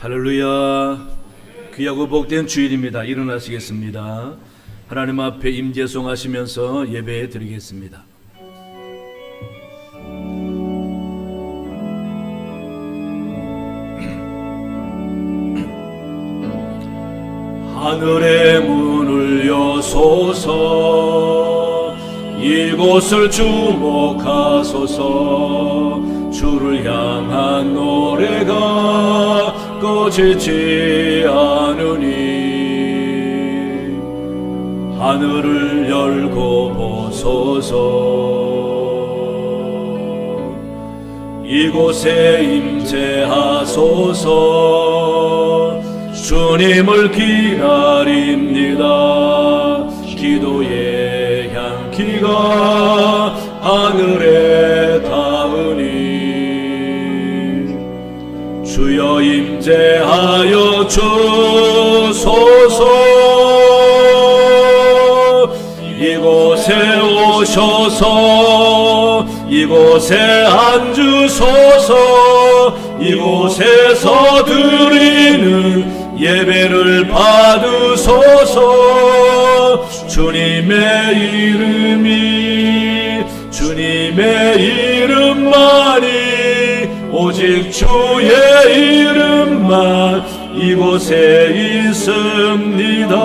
할렐루야. 귀하고 복된 주일입니다. 일어나시겠습니다. 하나님 앞에 임재송하시면서 예배 드리겠습니다. 하늘의 문을 여소서, 이곳을 주목하소서. 주를 향한 노래가 꺼지지 않으니 하늘을 열고 보소서. 이곳에 임재하소서. 주님을 기다립니다. 기도의 향기가 하늘에 닿으니 주여 임재하여 주소서. 이곳에 오셔서 이곳에 앉으소서. 이곳에서 드리는 예배를 받으소서. 주님의 이름만이 오직 주의 이름만 이곳에 있습니다.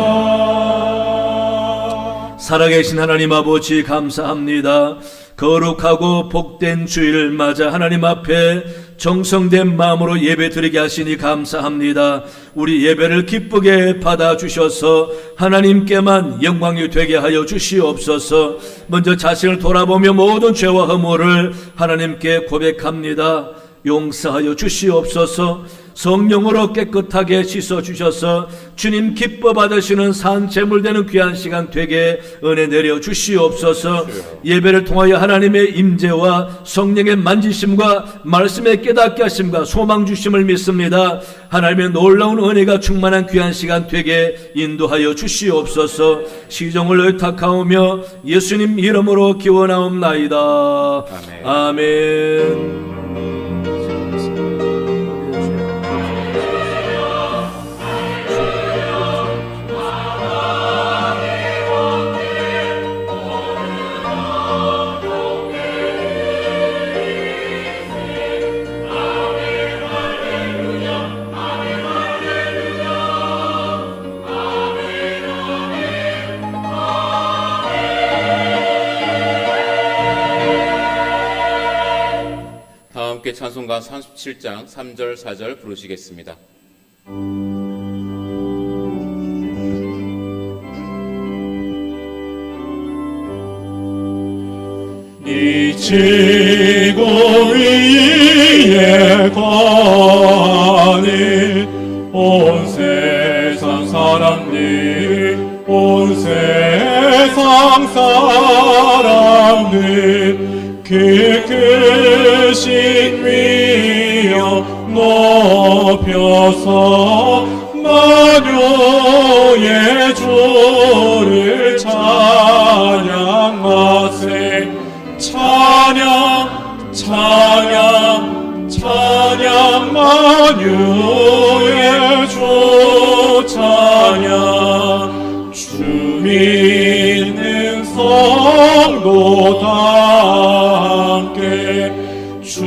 살아계신 하나님 아버지 감사합니다. 거룩하고 복된 주일을 맞아 하나님 앞에 정성된 마음으로 예배 드리게 하시니 감사합니다. 우리 예배를 기쁘게 받아주셔서 하나님께만 영광이 되게 하여 주시옵소서. 먼저 자신을 돌아보며 모든 죄와 허물을 하나님께 고백합니다. 용서하여 주시옵소서. 성령으로 깨끗하게 씻어주셔서 주님 기뻐 받으시는 산 제물 되는 귀한 시간 되게 은혜 내려 주시옵소서. 예배를 통하여 하나님의 임재와 성령의 만지심과 말씀의 깨닫게 하심과 소망 주심을 믿습니다. 하나님의 놀라운 은혜가 충만한 귀한 시간 되게 인도하여 주시옵소서. 시종을 의탁하오며 예수님 이름으로 기원하옵나이다. 아멘. 아멘. 함께 찬송가 37장 3절 4절 부르시겠습니다. 이 지구 위에 거하니 온 세상 사람들 온 세상 사람들 그 크신 위엄 높여서 만유의 주를 찬양하세. 찬양 찬양 찬양 만유의 주 찬양. 주 믿는 성도 다 함께 주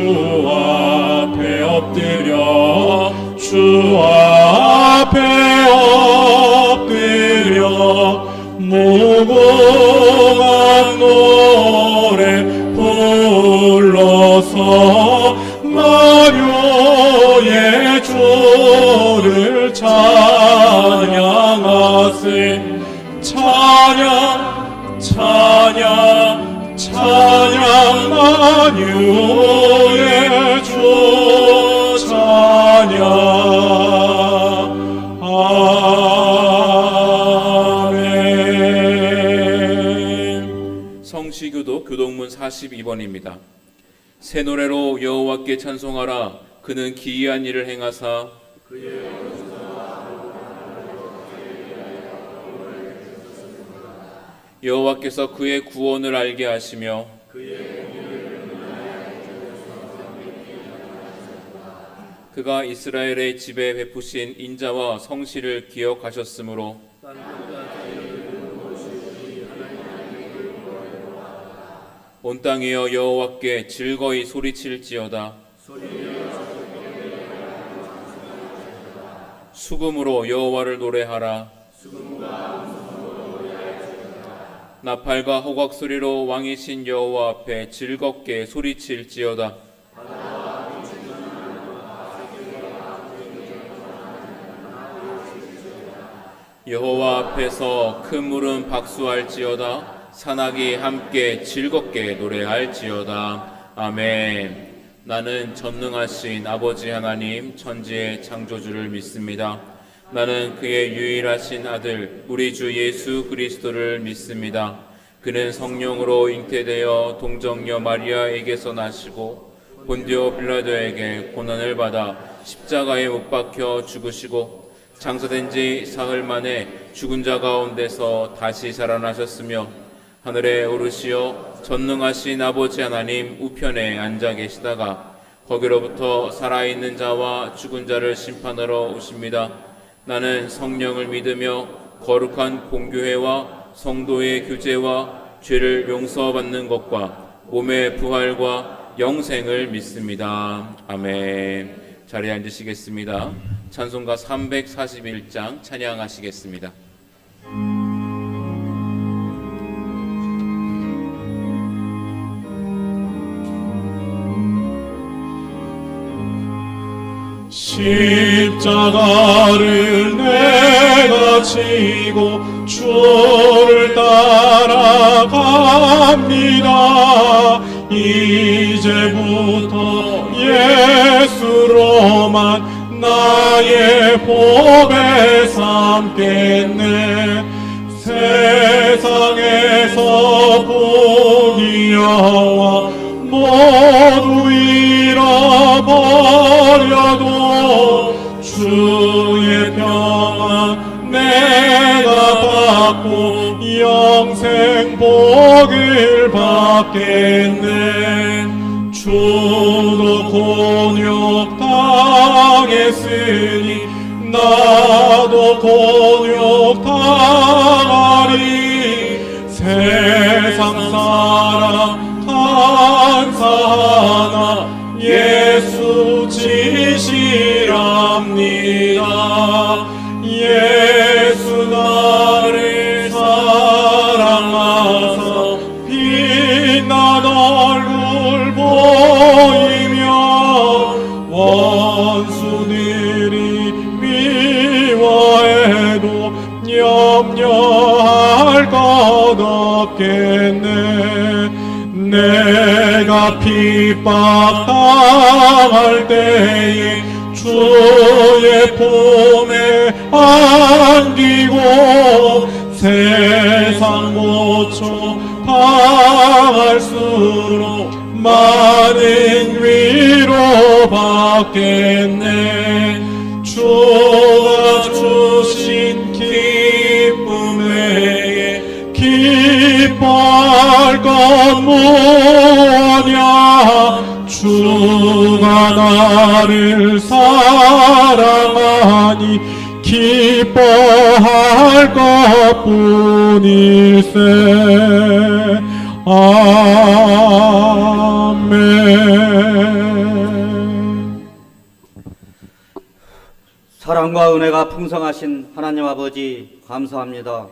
앞에 엎드려 주 앞에 엎드려 무궁한 노래 불러서 만유의 주를 찬양하세. 찬양 찬양 찬양 만유의 주 찬양. 아멘. 성시교도 교동문 42번입니다. 새 노래로 여호와께 찬송하라. 그는 기이한 일을 행하사 여호와께서 그의 구원을 알게 하시며 그가 이스라엘의 집에 베푸신 인자와 성실을 기억하셨으므로 온 땅이여 여호와께 즐거이 소리칠지어다. 수금으로 여호와를 노래하라. 나팔과 호각 소리로 왕이신 여호와 앞에 즐겁게 소리칠지어다. 여호와 앞에서 큰 물은 박수할지어다. 산악이 함께 즐겁게 노래할지어다. 아멘. 나는 전능하신 아버지 하나님 천지의 창조주를 믿습니다. 나는 그의 유일하신 아들 우리 주 예수 그리스도를 믿습니다. 그는 성령으로 잉태되어 동정녀 마리아에게서 나시고 본디오 빌라도에게 고난을 받아 십자가에 못 박혀 죽으시고 장사된 지 사흘 만에 죽은 자 가운데서 다시 살아나셨으며 하늘에 오르시어 전능하신 아버지 하나님 우편에 앉아 계시다가 거기로부터 살아있는 자와 죽은 자를 심판하러 오십니다. 나는 성령을 믿으며 거룩한 공교회와 성도의 교제와 죄를 용서받는 것과 몸의 부활과 영생을 믿습니다. 아멘. 자리에 앉으시겠습니다. 찬송가 341장 찬양하시겠습니다. 십자가를 내가 지고 주를 따라갑니다. 이제부터 예수로만 나의 복을 삼겠네. 세상에서 부귀영화 모두 잃어버려도 주의 평안 내가 받고 영생 복을 받겠네. 주도 곤욕 당했으니 나도 곤욕 당하리. 세상 사람 감사하나 예수 지시랍니다. 예수 나를 사랑하사 빛난 얼굴 보이며 원수들이 미워해도 염려할 것 없겠네. 내가 핍박당할 때에 주의 품에 안기고 세상 고초 당할수록 많은 위로 받겠네. 주가 주신 기쁨에 기뻐할 것 뭐냐. 주가 나를 사랑하니 기뻐할 것뿐일세. 아멘. 사랑과 은혜가 풍성하신 하나님 아버지 감사합니다.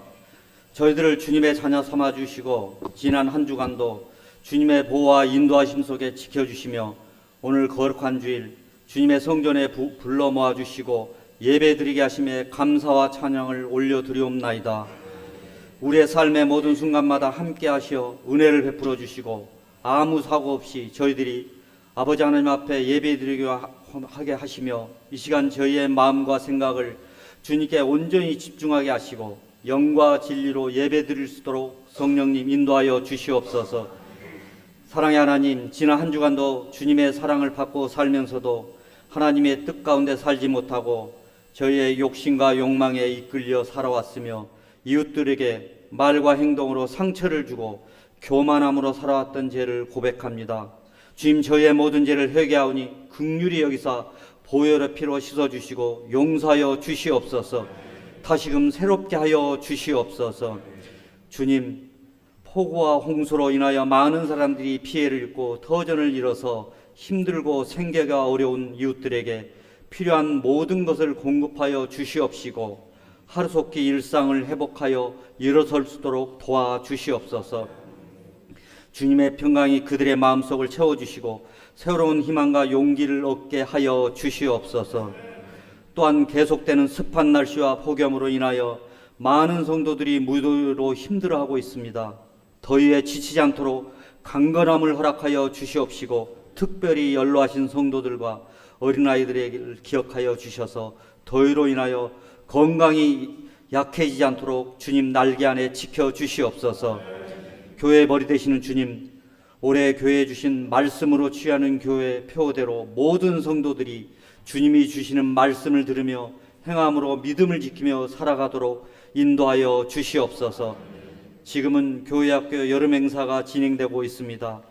저희들을 주님의 자녀 삼아주시고 지난 한 주간도 주님의 보호와 인도하심 속에 지켜주시며 오늘 거룩한 주일 주님의 성전에 불러 모아주시고 예배드리게 하심에 감사와 찬양을 올려드리옵나이다. 우리의 삶의 모든 순간마다 함께 하시어 은혜를 베풀어 주시고 아무 사고 없이 저희들이 아버지 하나님 앞에 예배드리게 하게 하시며 이 시간 저희의 마음과 생각을 주님께 온전히 집중하게 하시고 영과 진리로 예배드릴 수 있도록 성령님 인도하여 주시옵소서. 사랑의 하나님, 지난 한 주간도 주님의 사랑을 받고 살면서도 하나님의 뜻 가운데 살지 못하고 저희의 욕심과 욕망에 이끌려 살아왔으며 이웃들에게 말과 행동으로 상처를 주고 교만함으로 살아왔던 죄를 고백합니다. 주님, 저희의 모든 죄를 회개하오니 긍휼히 여기사 보혈의 피로 씻어주시고 용서하여 주시옵소서. 다시금 새롭게 하여 주시옵소서. 주님, 폭우와 홍수로 인하여 많은 사람들이 피해를 입고 터전을 잃어서 힘들고 생계가 어려운 이웃들에게 필요한 모든 것을 공급하여 주시옵시고 하루속히 일상을 회복하여 일어설 수 있도록 도와주시옵소서. 주님의 평강이 그들의 마음속을 채워주시고 새로운 희망과 용기를 얻게 하여 주시옵소서. 또한 계속되는 습한 날씨와 폭염으로 인하여 많은 성도들이 무더위로 힘들어하고 있습니다. 더위에 지치지 않도록 강건함을 허락하여 주시옵시고 특별히 연로하신 성도들과 어린아이들에게 기억하여 주셔서 더위로 인하여 건강이 약해지지 않도록 주님 날개 안에 지켜주시옵소서. 교회 머리 되시는 주님, 올해 교회에 주신 말씀으로 취하는 교회 표대로 모든 성도들이 주님이 주시는 말씀을 들으며 행함으로 믿음을 지키며 살아가도록 인도하여 주시옵소서. 지금은 교회학교 여름 행사가 진행되고 있습니다.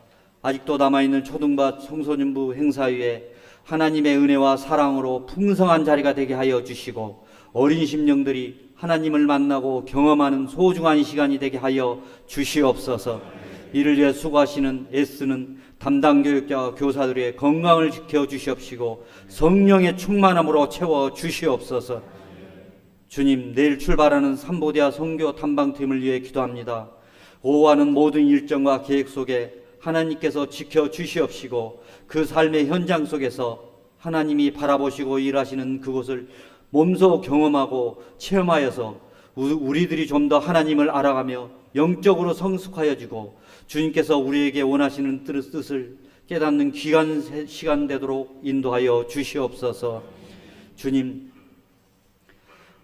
아직도 남아있는 초등부 청소년부 행사위에 하나님의 은혜와 사랑으로 풍성한 자리가 되게 하여 주시고 어린 심령들이 하나님을 만나고 경험하는 소중한 시간이 되게 하여 주시옵소서. 이를 위해 수고하시는 애쓰는 담당 교육자와 교사들의 건강을 지켜 주시옵시고 성령의 충만함으로 채워 주시옵소서. 주님, 내일 출발하는 삼보대와 선교 탐방팀을 위해 기도합니다. 오후하는 모든 일정과 계획 속에 하나님께서 지켜 주시옵시고 그 삶의 현장 속에서 하나님이 바라보시고 일하시는 그곳을 몸소 경험하고 체험하여서 우리들이 좀 더 하나님을 알아가며 영적으로 성숙하여지고 주님께서 우리에게 원하시는 뜻을 깨닫는 귀한 시간 되도록 인도하여 주시옵소서. 주님,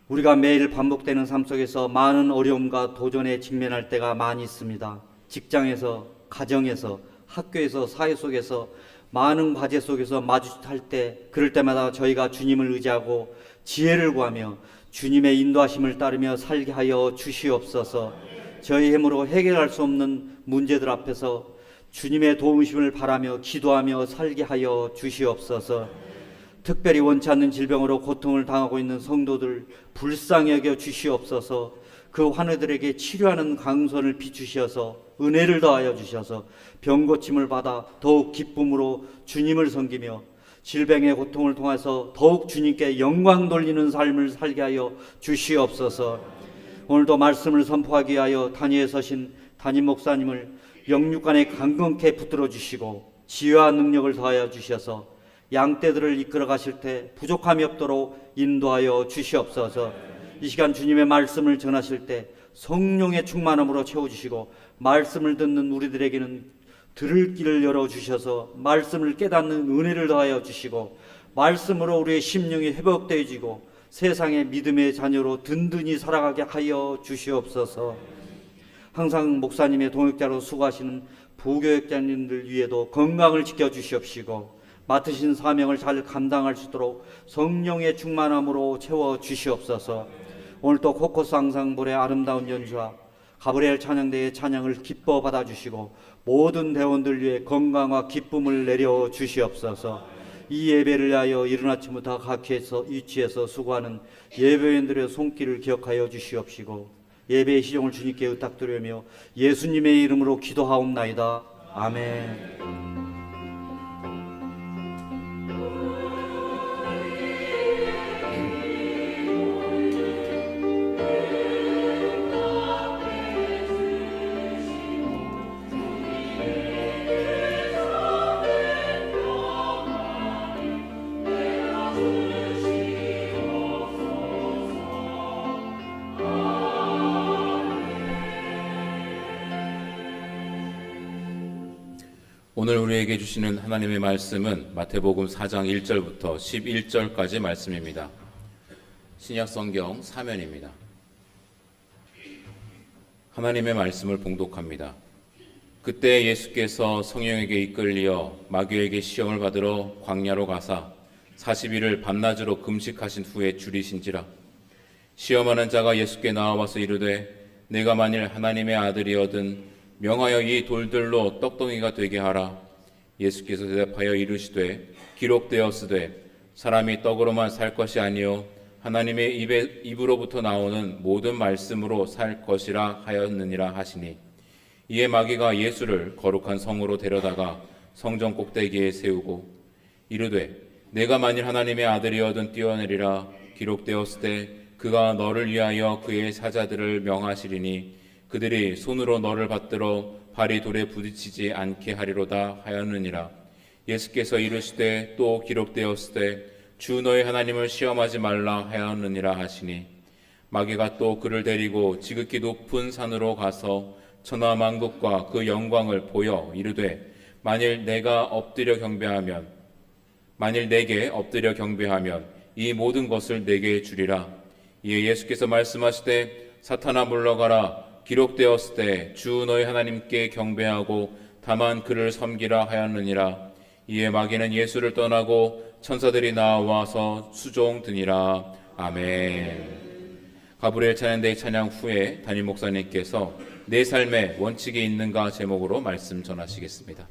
우리가 매일 반복되는 삶 속에서 많은 어려움과 도전에 직면할 때가 많이 있습니다. 직장에서, 가정에서, 학교에서, 사회 속에서 많은 과제 속에서 마주할 때, 그럴 때마다 저희가 주님을 의지하고 지혜를 구하며 주님의 인도하심을 따르며 살게 하여 주시옵소서. 저희 힘으로 해결할 수 없는 문제들 앞에서 주님의 도우심을 바라며 기도하며 살게 하여 주시옵소서. 특별히 원치 않는 질병으로 고통을 당하고 있는 성도들 불쌍히 여겨 주시옵소서. 그 환우들에게 치료하는 강선을 비추셔서 은혜를 더하여 주셔서 병고침을 받아 더욱 기쁨으로 주님을 섬기며 질병의 고통을 통해서 더욱 주님께 영광 돌리는 삶을 살게 하여 주시옵소서. 오늘도 말씀을 선포하기 위하여 단위에 서신 담임 목사님을 영육간에 강건케 붙들어 주시고 지혜와 능력을 더하여 주셔서 양떼들을 이끌어 가실 때 부족함이 없도록 인도하여 주시옵소서. 이 시간 주님의 말씀을 전하실 때 성령의 충만함으로 채워주시고 말씀을 듣는 우리들에게는 들을 길을 열어주셔서 말씀을 깨닫는 은혜를 더하여 주시고 말씀으로 우리의 심령이 회복되어지고 세상의 믿음의 자녀로 든든히 살아가게 하여 주시옵소서. 항상 목사님의 동역자로 수고하시는 부교역자님들 위에도 건강을 지켜주시옵시고 맡으신 사명을 잘 감당할 수 있도록 성령의 충만함으로 채워주시옵소서. 오늘도 코코스 앙상블의 아름다운 연주와 가브리엘 찬양대의 찬양을 기뻐 받아주시고 모든 대원들 위해 건강과 기쁨을 내려 주시옵소서. 이 예배를 위하여 이른 아침부터 각 위치에서 수고하는 예배인들의 손길을 기억하여 주시옵시고 예배의 시종을 주님께 의탁드리며 예수님의 이름으로 기도하옵나이다. 아멘. 오늘 우리에게 주시는 하나님의 말씀은 마태복음 4장 1절부터 11절까지 말씀입니다. 신약성경 사면입니다. 하나님의 말씀을 봉독합니다. 그때 예수께서 성령에게 이끌리어 마귀에게 시험을 받으러 광야로 가사 40일을 밤낮으로 금식하신 후에 줄이신지라. 시험하는 자가 예수께 나와와서 이르되 내가 만일 하나님의 아들이거든 명하여 이 돌들로 떡덩이가 되게 하라. 예수께서 대답하여 이르시되 기록되었으되 사람이 떡으로만 살 것이 아니요 하나님의 입으로부터 나오는 모든 말씀으로 살 것이라 하였느니라 하시니, 이에 마귀가 예수를 거룩한 성으로 데려다가 성전 꼭대기에 세우고 이르되 내가 만일 하나님의 아들이어든 뛰어내리라, 기록되었을 때 그가 너를 위하여 그의 사자들을 명하시리니 그들이 손으로 너를 받들어 발이 돌에 부딪히지 않게 하리로다 하였느니라. 예수께서 이르시되 또 기록되었을 때 주 너의 하나님을 시험하지 말라 하였느니라 하시니, 마귀가 또 그를 데리고 지극히 높은 산으로 가서 천하 만국과 그 영광을 보여 이르되 만일 내게 엎드려 경배하면 이 모든 것을 내게 주리라. 이에 예수께서 말씀하시되 사탄아 물러가라, 기록되었을 때 주 너희 하나님께 경배하고 다만 그를 섬기라 하였느니라. 이에 마귀는 예수를 떠나고 천사들이 나와서 수종드니라. 아멘. 가브리엘 찬양대의 찬양 후에 담임 목사님께서 내 삶에 원칙이 있는가 제목으로 말씀 전하시겠습니다.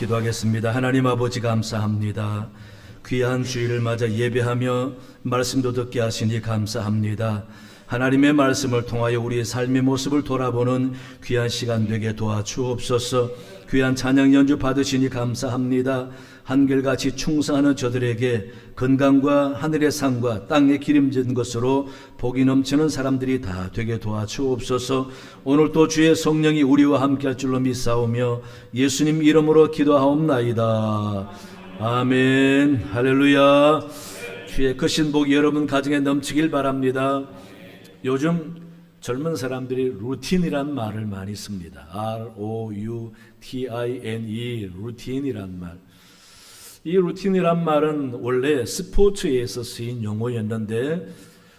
기도하겠습니다. 하나님 아버지 감사합니다. 귀한 주일을 맞아 예배하며 말씀도 듣게 하시니 감사합니다. 하나님의 말씀을 통하여 우리의 삶의 모습을 돌아보는 귀한 시간 되게 도와주옵소서. 귀한 찬양 연주 받으시니 감사합니다. 한결같이 충성하는 저들에게 건강과 하늘의 상과 땅에 기름진 것으로 복이 넘치는 사람들이 다 되게 도와주옵소서. 오늘 또 주의 성령이 우리와 함께할 줄로 믿사오며 예수님 이름으로 기도하옵나이다. 아멘. 할렐루야. 주의 크신 복이 여러분 가정에 넘치길 바랍니다. 요즘 젊은 사람들이 루틴이란 말을 많이 씁니다. R-O-U-T-I-N-E, 루틴이란 말. 이 루틴이란 말은 원래 스포츠에서 쓰인 용어였는데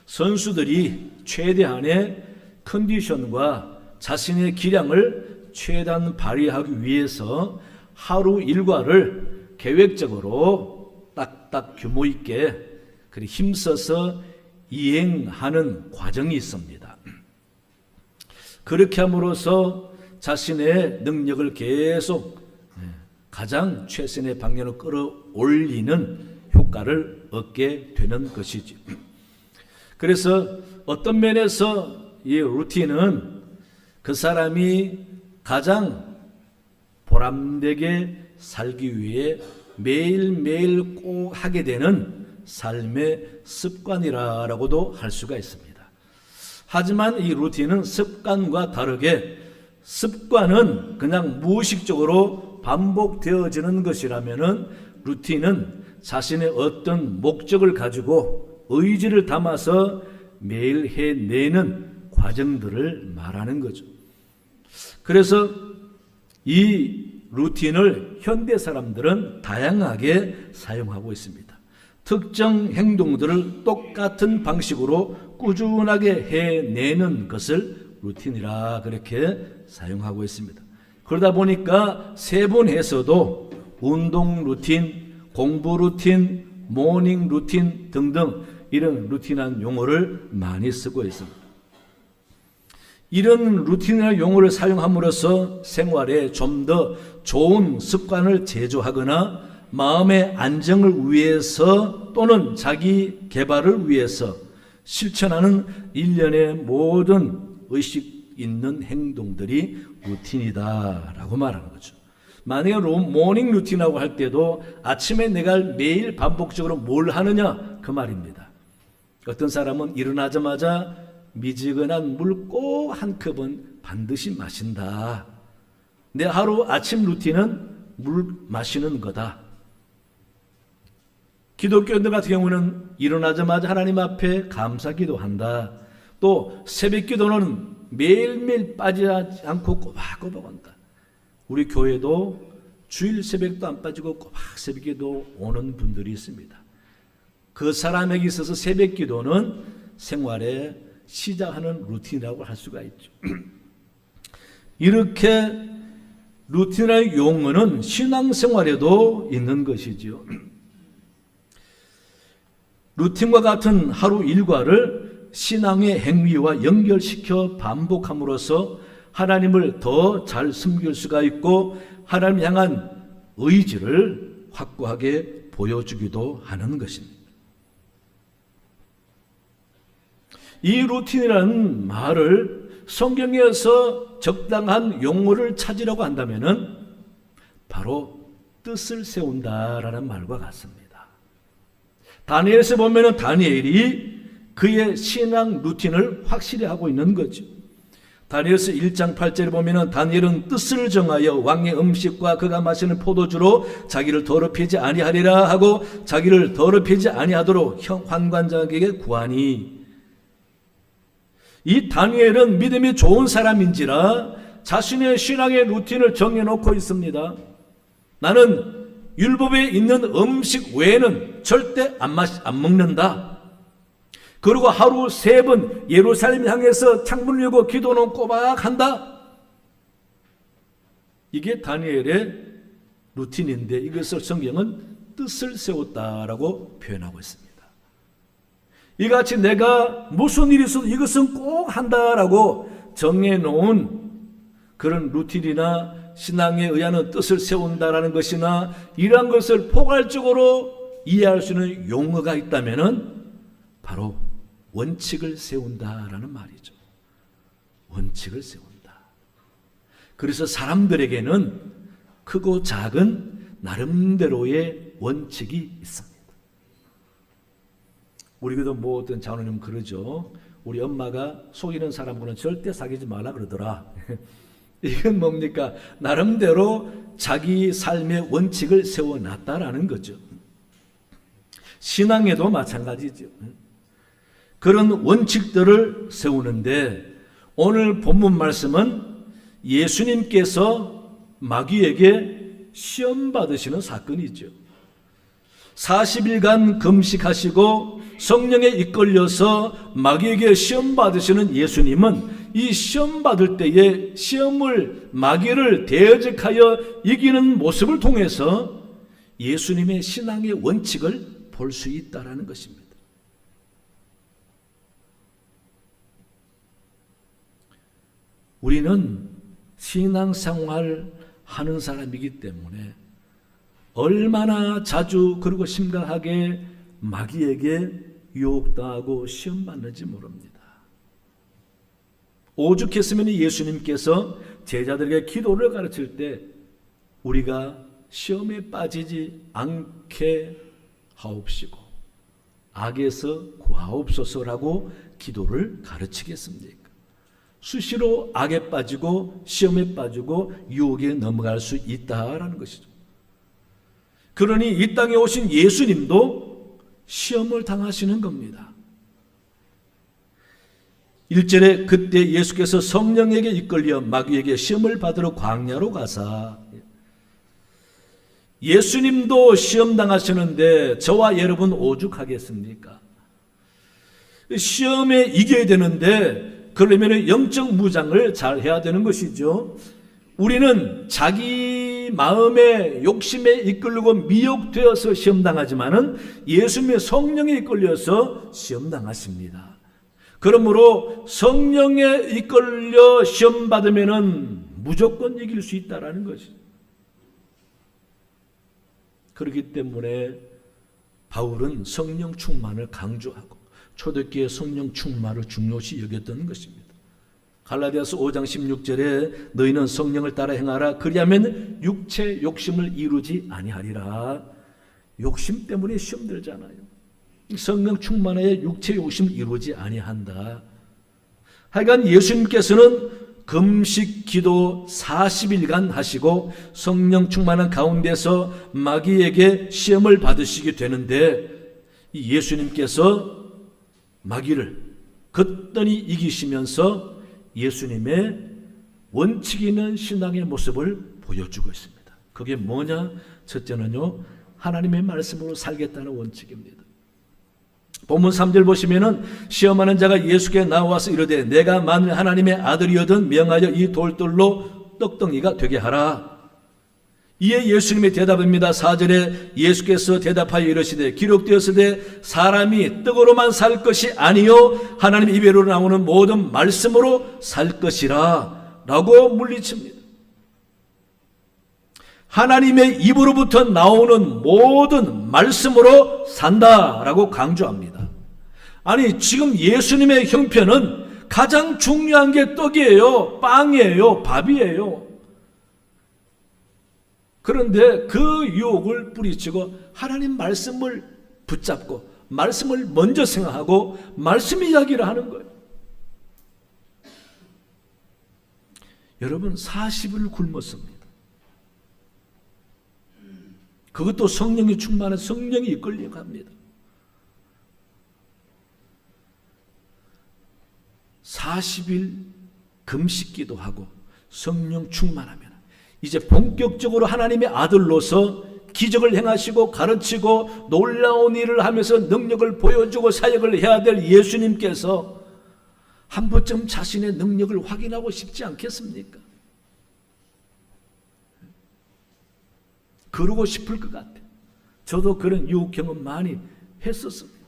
선수들이 최대한의 컨디션과 자신의 기량을 최대한 발휘하기 위해서 하루 일과를 계획적으로 딱딱 규모 있게 힘써서 이행하는 과정이 있습니다. 그렇게 함으로써 자신의 능력을 계속 가장 최선의 방향으로 끌어올리는 효과를 얻게 되는 것이죠. 그래서 어떤 면에서 이 루틴은 그 사람이 가장 보람되게 살기 위해 매일매일 꼭 하게 되는 삶의 습관이라고도 할 수가 있습니다. 하지만 이 루틴은 습관과 다르게 습관은 그냥 무의식적으로 반복되어지는 것이라면은 루틴은 자신의 어떤 목적을 가지고 의지를 담아서 매일 해내는 과정들을 말하는 거죠. 그래서 이 루틴을 현대 사람들은 다양하게 사용하고 있습니다. 특정 행동들을 똑같은 방식으로 꾸준하게 해내는 것을 루틴이라 그렇게 사용하고 있습니다. 그러다 보니까 세분해서도 운동 루틴, 공부 루틴, 모닝 루틴 등등 이런 루틴한 용어를 많이 쓰고 있습니다. 이런 루틴이나 용어를 사용함으로써 생활에 좀 더 좋은 습관을 제조하거나 마음의 안정을 위해서 또는 자기 개발을 위해서 실천하는 일련의 모든 의식 있는 행동들이 루틴이다라고 말하는 거죠. 만약에 모닝 루틴이라고 할 때도 아침에 내가 매일 반복적으로 뭘 하느냐 그 말입니다. 어떤 사람은 일어나자마자 미지근한 물 꼭 한 컵은 반드시 마신다. 내 하루 아침 루틴은 물 마시는 거다. 기독교인들 같은 경우는 일어나자마자 하나님 앞에 감사기도 한다. 또 새벽 기도는 매일매일 빠지지 않고 꼬박꼬박 한다. 우리 교회도 주일 새벽도 안 빠지고 꼬박 새벽 기도 오는 분들이 있습니다. 그 사람에게 있어서 새벽 기도는 생활에 시작하는 루틴이라고 할 수가 있죠. 이렇게 루틴의 용어는 신앙생활에도 있는 것이죠. 루틴과 같은 하루 일과를 신앙의 행위와 연결시켜 반복함으로써 하나님을 더 잘 섬길 수가 있고 하나님 향한 의지를 확고하게 보여주기도 하는 것입니다. 이 루틴이라는 말을 성경에서 적당한 용어를 찾으려고 한다면은 바로 뜻을 세운다라는 말과 같습니다. 다니엘에서 보면은 다니엘이 그의 신앙 루틴을 확실히 하고 있는 거죠. 다니엘서 1장 8절에 보면은 다니엘은 뜻을 정하여 왕의 음식과 그가 마시는 포도주로 자기를 더럽히지 아니하리라 하고 자기를 더럽히지 아니하도록 환관장에게 구하니, 이 다니엘은 믿음이 좋은 사람인지라 자신의 신앙의 루틴을 정해놓고 있습니다. 나는 율법에 있는 음식 외에는 절대 안 먹는다. 그리고 하루 3번 예루살렘 향해서 창문을 열고 기도는 꼬박 한다. 이게 다니엘의 루틴인데 이것을 성경은 뜻을 세웠다라고 표현하고 있습니다. 이같이 내가 무슨 일이 있어도 이것은 꼭 한다라고 정해놓은 그런 루틴이나 신앙에 의한 뜻을 세운다라는 것이나 이러한 것을 포괄적으로 이해할 수 있는 용어가 있다면은 바로 원칙을 세운다라는 말이죠. 원칙을 세운다. 그래서 사람들에게는 크고 작은 나름대로의 원칙이 있습니다. 우리도 뭐 어떤 장로님 그러죠. 우리 엄마가 속이는 사람과는 절대 사귀지 말라 그러더라. 이건 뭡니까? 나름대로 자기 삶의 원칙을 세워놨다라는 거죠. 신앙에도 마찬가지죠. 그런 원칙들을 세우는데 오늘 본문 말씀은 예수님께서 마귀에게 시험 받으시는 사건이죠. 40일간 금식하시고 성령에 이끌려서 마귀에게 시험 받으시는 예수님은 이 시험 받을 때에 시험을 마귀를 대적하여 이기는 모습을 통해서 예수님의 신앙의 원칙을 볼 수 있다라는 것입니다. 우리는 신앙생활 하는 사람이기 때문에 얼마나 자주 그리고 심각하게 마귀에게 유혹당하고 시험받는지 모릅니다. 오죽했으면 예수님께서 제자들에게 기도를 가르칠 때 우리가 시험에 빠지지 않게 하옵시고 악에서 구하옵소서라고 기도를 가르치겠습니까? 수시로 악에 빠지고 시험에 빠지고 유혹에 넘어갈 수 있다라는 것이죠. 그러니 이 땅에 오신 예수님도 시험을 당하시는 겁니다. 1절에 그때 예수께서 성령에게 이끌려 마귀에게 시험을 받으러 광야로 가사, 예수님도 시험 당하시는데 저와 여러분 오죽하겠습니까? 시험에 이겨야 되는데 그러면 영적 무장을 잘 해야 되는 것이죠. 우리는 자기 마음의 욕심에 이끌리고 미혹되어서 시험당하지만은 예수님의 성령에 이끌려서 시험당하십니다. 그러므로 성령에 이끌려 시험받으면은 무조건 이길 수 있다라는 것이죠. 그렇기 때문에 바울은 성령 충만을 강조하고 초대교회 성령 충만을 중요시 여겼던 것입니다. 갈라디아서 5장 16절에 너희는 성령을 따라 행하라 그리하면 육체 욕심을 이루지 아니하리라. 욕심 때문에 시험 들잖아요. 성령 충만하여 육체 욕심을 이루지 아니한다. 하여간 예수님께서는 금식 기도 40일간 하시고 성령 충만한 가운데서 마귀에게 시험을 받으시게 되는데 예수님께서 마귀를 거뜬히 이기시면서 예수님의 원칙 있는 신앙의 모습을 보여주고 있습니다. 그게 뭐냐? 첫째는요, 하나님의 말씀으로 살겠다는 원칙입니다. 본문 3절 보시면은 시험하는 자가 예수께 나와서 이르되 내가 만일 하나님의 아들이거든 명하여 이 돌들로 떡덩이가 되게 하라. 이에 예수님의 대답입니다. 4절에 예수께서 대답하여 이르시되 기록되었으되 사람이 떡으로만 살 것이 아니요 하나님 입에로 나오는 모든 말씀으로 살 것이라 라고 물리칩니다. 하나님의 입으로부터 나오는 모든 말씀으로 산다라고 강조합니다. 아니 지금 예수님의 형편은 가장 중요한 게 떡이에요, 빵이에요, 밥이에요. 그런데 그 유혹을 뿌리치고 하나님 말씀을 붙잡고 말씀을 먼저 생각하고 말씀 이야기를 하는 거예요. 여러분 40일 굶었습니다. 그것도 성령이 충만한 성령이 이끌려고 합니다. 40일 금식기도 하고 성령 충만하면 이제 본격적으로 하나님의 아들로서 기적을 행하시고 가르치고 놀라운 일을 하면서 능력을 보여주고 사역을 해야 될 예수님께서 한 번쯤 자신의 능력을 확인하고 싶지 않겠습니까? 그러고 싶을 것 같아요. 저도 그런 유혹 경험 많이 했었습니다.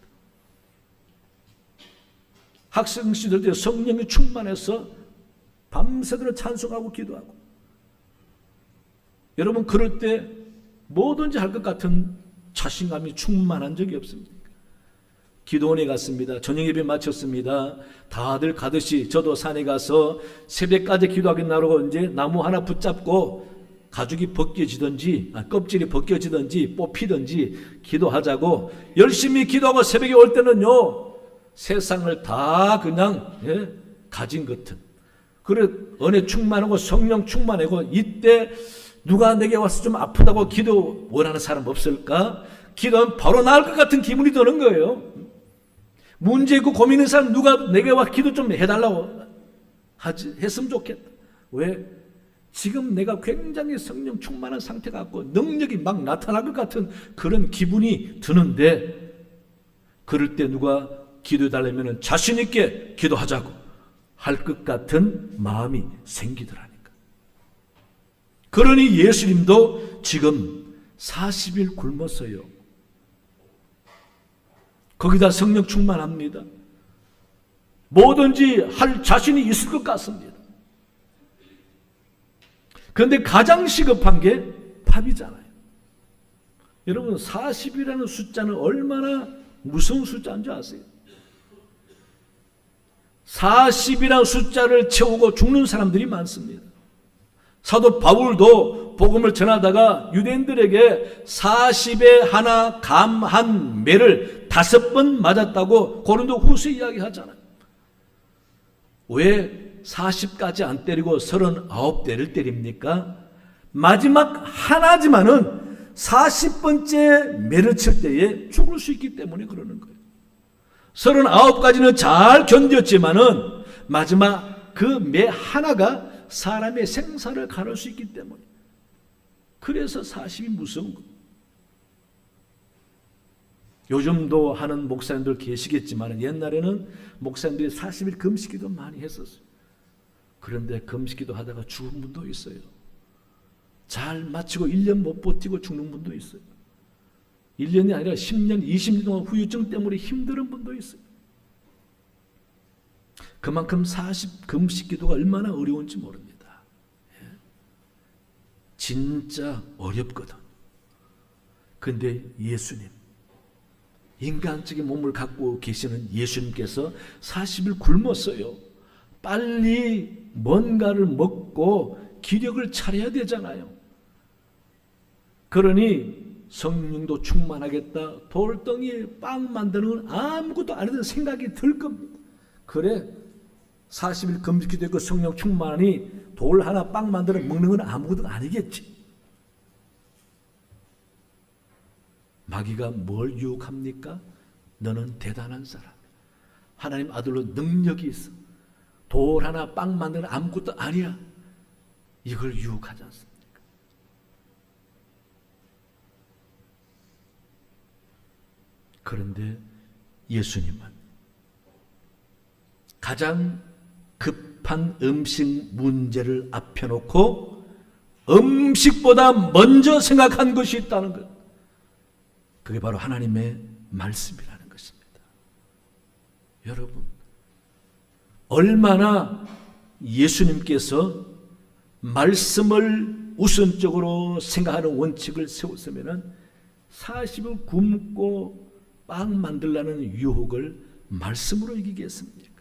학생 시절 때 성령이 충만해서 밤새도록 찬송하고 기도하고. 여러분 그럴 때 뭐든지 할 것 같은 자신감이 충만한 적이 없습니까? 기도원에 갔습니다. 저녁 예배 마쳤습니다. 다들 가듯이 저도 산에 가서 새벽까지 기도하기 나르고 이제 나무 하나 붙잡고 가죽이 벗겨지든지 껍질이 벗겨지든지 뽑히든지 기도하자고 열심히 기도하고 새벽에 올 때는요 세상을 다 그냥 가진 것은 그래 은혜 충만하고 성령 충만하고 이때 누가 내게 와서 좀 아프다고 기도 원하는 사람 없을까? 기도하면 바로 나을 것 같은 기분이 드는 거예요. 문제 있고 고민 있는 사람 누가 내게 와 기도 좀 해달라고 했으면 좋겠다. 왜? 지금 내가 굉장히 성령 충만한 상태 같고 능력이 막 나타날 것 같은 그런 기분이 드는데 그럴 때 누가 기도해달라면 자신 있게 기도하자고 할 것 같은 마음이 생기더라니까. 그러니 예수님도 지금 40일 굶었어요. 거기다 성령 충만합니다. 뭐든지 할 자신이 있을 것 같습니다. 그런데 가장 시급한 게 밥이잖아요. 여러분 40이라는 숫자는 얼마나 무서운 숫자인 줄 아세요? 40이라는 숫자를 채우고 죽는 사람들이 많습니다. 사도 바울도 복음을 전하다가 유대인들에게 40에 하나 감 한 매를 5번 맞았다고 고린도 후서 이야기하잖아요. 왜 40까지 안 때리고 39대를 때립니까? 마지막 하나지만은 40번째 매를 칠 때에 죽을 수 있기 때문에 그러는 거예요. 39까지는 잘 견뎠지만은 마지막 그 매 하나가 사람의 생사를 가를 수 있기 때문에 그래서 40이 무서운 거예요. 요즘도 하는 목사님들 계시겠지만 옛날에는 목사님들이 40일 금식기도 많이 했었어요. 그런데 금식기도 하다가 죽은 분도 있어요. 잘 마치고 1년 못 버티고 죽는 분도 있어요. 1년이 아니라 10년, 20년 동안 후유증 때문에 힘든 분도 있어요. 그만큼 40 금식기도가 얼마나 어려운지 모릅니다. 진짜 어렵거든. 근데 예수님, 인간적인 몸을 갖고 계시는 예수님께서 40일 굶었어요. 빨리 뭔가를 먹고 기력을 차려야 되잖아요. 그러니 성령도 충만하겠다. 돌덩이에 빵 만드는 건 아무것도 아니던 생각이 들 겁니다. 그래 40일 금식기도 있고 성령 충만하니 돌 하나 빵 만들어 먹는 건 아무것도 아니겠지. 마귀가 뭘 유혹합니까? 너는 대단한 사람, 하나님 아들로 능력이 있어, 돌 하나 빵 만드는 아무것도 아니야. 이걸 유혹하지 않습니까? 그런데 예수님은 가장 급한 음식 문제를 앞에 놓고 음식보다 먼저 생각한 것이 있다는 것. 그게 바로 하나님의 말씀이라는 것입니다. 여러분, 얼마나 예수님께서 말씀을 우선적으로 생각하는 원칙을 세웠으면 40을 굶고 빵 만들라는 유혹을 말씀으로 이기겠습니까?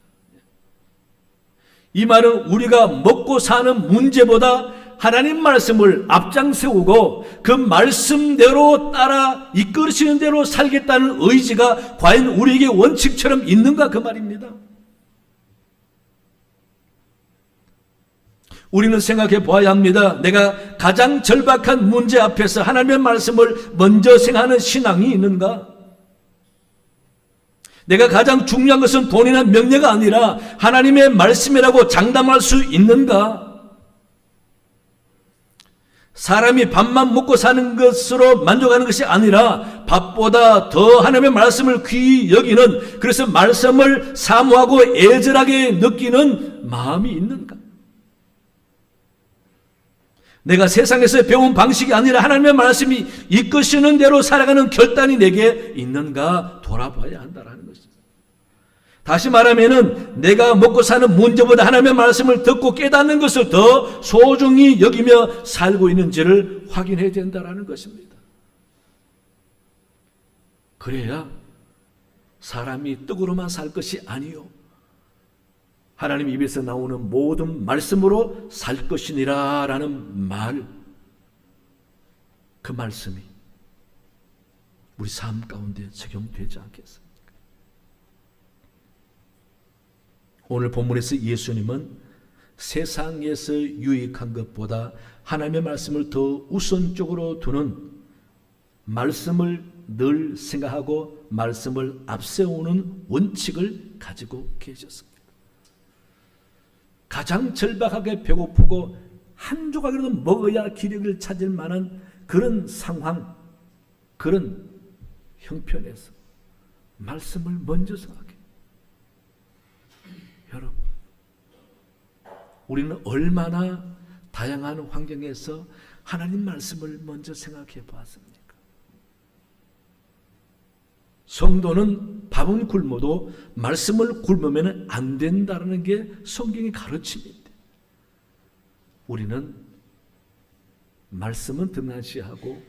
이 말은 우리가 먹고 사는 문제보다 하나님 말씀을 앞장 세우고 그 말씀대로 따라 이끌으시는 대로 살겠다는 의지가 과연 우리에게 원칙처럼 있는가 그 말입니다. 우리는 생각해 보아야 합니다. 내가 가장 절박한 문제 앞에서 하나님의 말씀을 먼저 생각하는 신앙이 있는가? 내가 가장 중요한 것은 돈이나 명예가 아니라 하나님의 말씀이라고 장담할 수 있는가? 사람이 밥만 먹고 사는 것으로 만족하는 것이 아니라 밥보다 더 하나님의 말씀을 귀히 여기는, 그래서 말씀을 사모하고 애절하게 느끼는 마음이 있는가? 내가 세상에서 배운 방식이 아니라 하나님의 말씀이 이끄시는 대로 살아가는 결단이 내게 있는가 돌아봐야 한다는 것입니다. 다시 말하면은 내가 먹고 사는 문제보다 하나님의 말씀을 듣고 깨닫는 것을 더 소중히 여기며 살고 있는지를 확인해야 된다는 것입니다. 그래야 사람이 떡으로만 살 것이 아니요 하나님 입에서 나오는 모든 말씀으로 살 것이니라 라는 말, 그 말씀이 우리 삶 가운데 적용되지 않겠습니까? 오늘 본문에서 예수님은 세상에서 유익한 것보다 하나님의 말씀을 더 우선적으로 두는, 말씀을 늘 생각하고 말씀을 앞세우는 원칙을 가지고 계셨습니다. 가장 절박하게 배고프고 한 조각이라도 먹어야 기력을 찾을 만한 그런 상황, 그런 형편에서 말씀을 먼저 생각해요. 여러분, 우리는 얼마나 다양한 환경에서 하나님 말씀을 먼저 생각해 보았습니까? 성도는 밥은 굶어도 말씀을 굶으면 안 된다는 게 성경의 가르침인데, 우리는 말씀은 등한시하고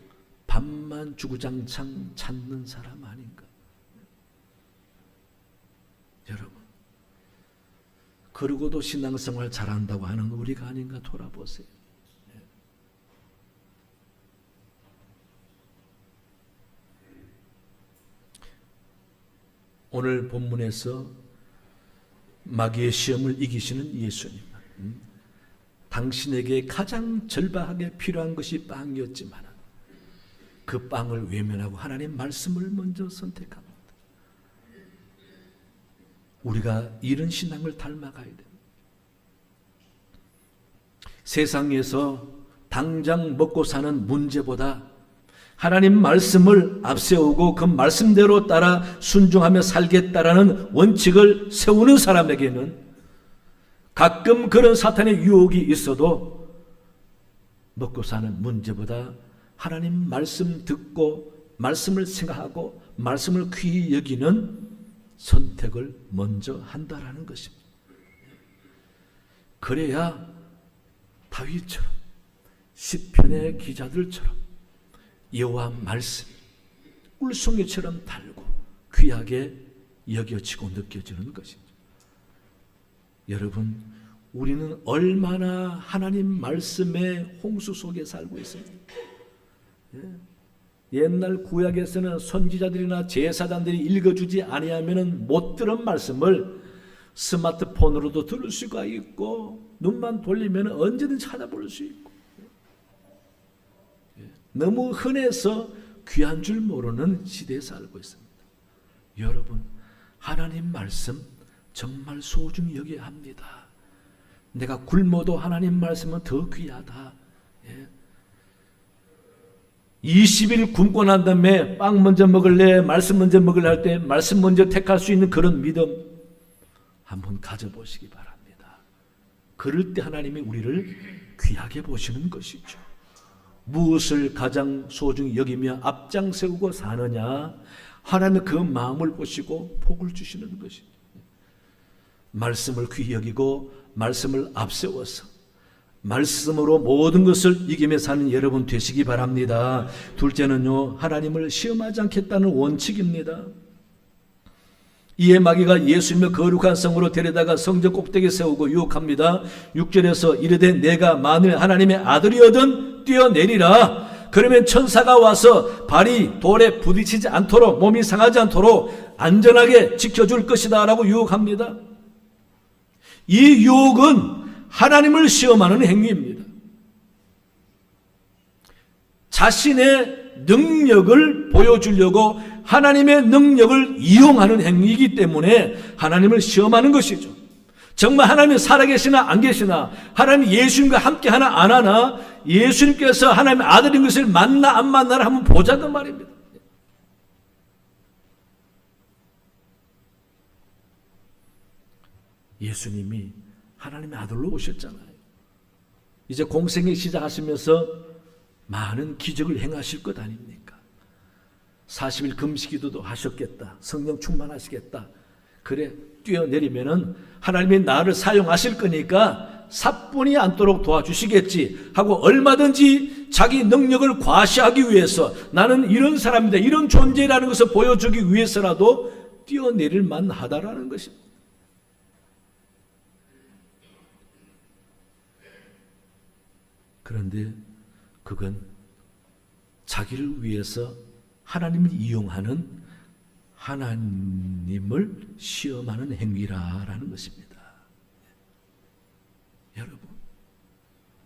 밥만 주구장창 찾는 사람 아닌가? 여러분, 그러고도 신앙생활 잘한다고 하는 우리가 아닌가 돌아보세요. 오늘 본문에서 마귀의 시험을 이기시는 예수님, 당신에게 가장 절박하게 필요한 것이 빵이었지만 그 빵을 외면하고 하나님 말씀을 먼저 선택합니다. 우리가 이런 신앙을 닮아가야 됩니다. 세상에서 당장 먹고 사는 문제보다 하나님 말씀을 앞세우고 그 말씀대로 따라 순종하며 살겠다라는 원칙을 세우는 사람에게는 가끔 그런 사탄의 유혹이 있어도 먹고 사는 문제보다 하나님 말씀 듣고 말씀을 생각하고 말씀을 귀히 여기는 선택을 먼저 한다라는 것입니다. 그래야 다윗처럼, 시편의 기자들처럼 여호와 말씀 울송이처럼 달고 귀하게 여겨지고 느껴지는 것입니다. 여러분, 우리는 얼마나 하나님 말씀의 홍수 속에 살고 있습니까? 옛날 구약에서는 선지자들이나 제사장들이 읽어주지 아니하면 못 들은 말씀을 스마트폰으로도 들을 수가 있고 눈만 돌리면 언제든 찾아볼 수 있고, 너무 흔해서 귀한 줄 모르는 시대에 살고 있습니다. 여러분, 하나님 말씀 정말 소중히 여겨야 합니다. 내가 굶어도 하나님 말씀은 더 귀하다. 20일 굶고 난 다음에 빵 먼저 먹을래, 말씀 먼저 먹을래 할 때 말씀 먼저 택할 수 있는 그런 믿음 한번 가져보시기 바랍니다. 그럴 때 하나님이 우리를 귀하게 보시는 것이죠. 무엇을 가장 소중히 여기며 앞장 세우고 사느냐, 하나님은 그 마음을 보시고 복을 주시는 것입니다. 말씀을 귀히 여기고 말씀을 앞세워서 말씀으로 모든 것을 이기며 사는 여러분 되시기 바랍니다. 둘째는요, 하나님을 시험하지 않겠다는 원칙입니다. 이에 마귀가 예수님을 거룩한 성으로 데려다가 성전 꼭대기에 세우고 유혹합니다. 6절에서 이르되 내가 만일 하나님의 아들이거든 뛰어내리라. 그러면 천사가 와서 발이 돌에 부딪히지 않도록, 몸이 상하지 않도록 안전하게 지켜줄 것이다 라고 유혹합니다. 이 유혹은 하나님을 시험하는 행위입니다. 자신의 능력을 보여주려고 하나님의 능력을 이용하는 행위이기 때문에 하나님을 시험하는 것이죠. 정말 하나님이 살아계시나 안 계시나, 하나님 예수님과 함께 하나 안 하나, 예수님께서 하나님의 아들인 것을 만나 안 만나를 한번 보자 그 말입니다. 예수님이 하나님의 아들로 오셨잖아요. 이제 공생애 시작하시면서 많은 기적을 행하실 것 아닙니까? 40일 금식기도도 하셨겠다. 성령 충만하시겠다. 그래, 뛰어내리면은 하나님이 나를 사용하실 거니까 사뿐히 않도록 도와주시겠지 하고 얼마든지 자기 능력을 과시하기 위해서 나는 이런 사람이다, 이런 존재라는 것을 보여주기 위해서라도 뛰어내릴 만하다라는 것입니다. 그런데 그건 자기를 위해서 하나님을 이용하는, 하나님을 시험하는 행위라는 것입니다. 여러분,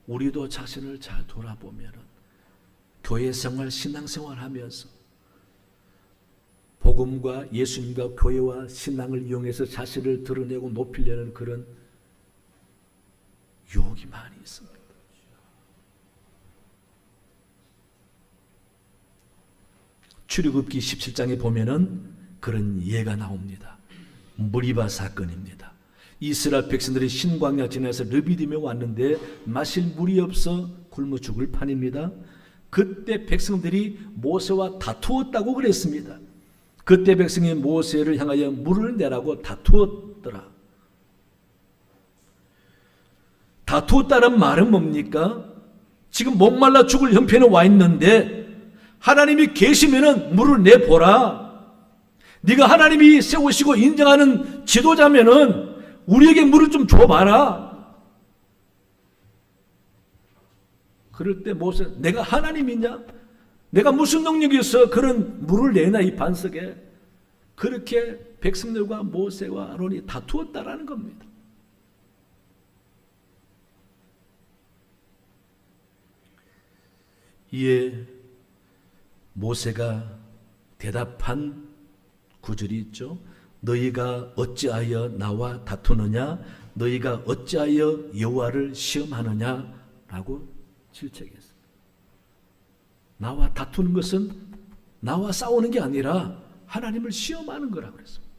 우리도 자신을 잘 돌아보면 교회 생활, 신앙생활 하면서 복음과 예수님과 교회와 신앙을 이용해서 자신을 드러내고 높이려는 그런 유혹이 많이 있습니다. 출애굽기 17장에 보면은 그런 예가 나옵니다. 무리바 사건입니다. 이스라엘 백성들이 신광야 지나서 르비딤에 왔는데 마실 물이 없어 굶어 죽을 판입니다. 그때 백성들이 모세와 다투었다고 그랬습니다. 그때 백성이 모세를 향하여 물을 내라고 다투었더라. 다투었다는 말은 뭡니까? 지금 목말라 죽을 형편에 와 있는데 하나님이 계시면은 물을 내보라. 네가 하나님이 세우시고 인정하는 지도자면은 우리에게 물을 좀 줘봐라. 그럴 때 모세, 내가 하나님이냐? 내가 무슨 능력이 있어 그런 물을 내나 이 반석에? 그렇게 백성들과 모세와 아론이 다투었다라는 겁니다. 이에 모세가 대답한 구절이 있죠. 너희가 어찌하여 나와 다투느냐? 너희가 어찌하여 여호와를 시험하느냐? 라고 질책했습니다. 나와 다투는 것은 나와 싸우는 게 아니라 하나님을 시험하는 거라고 그랬습니다.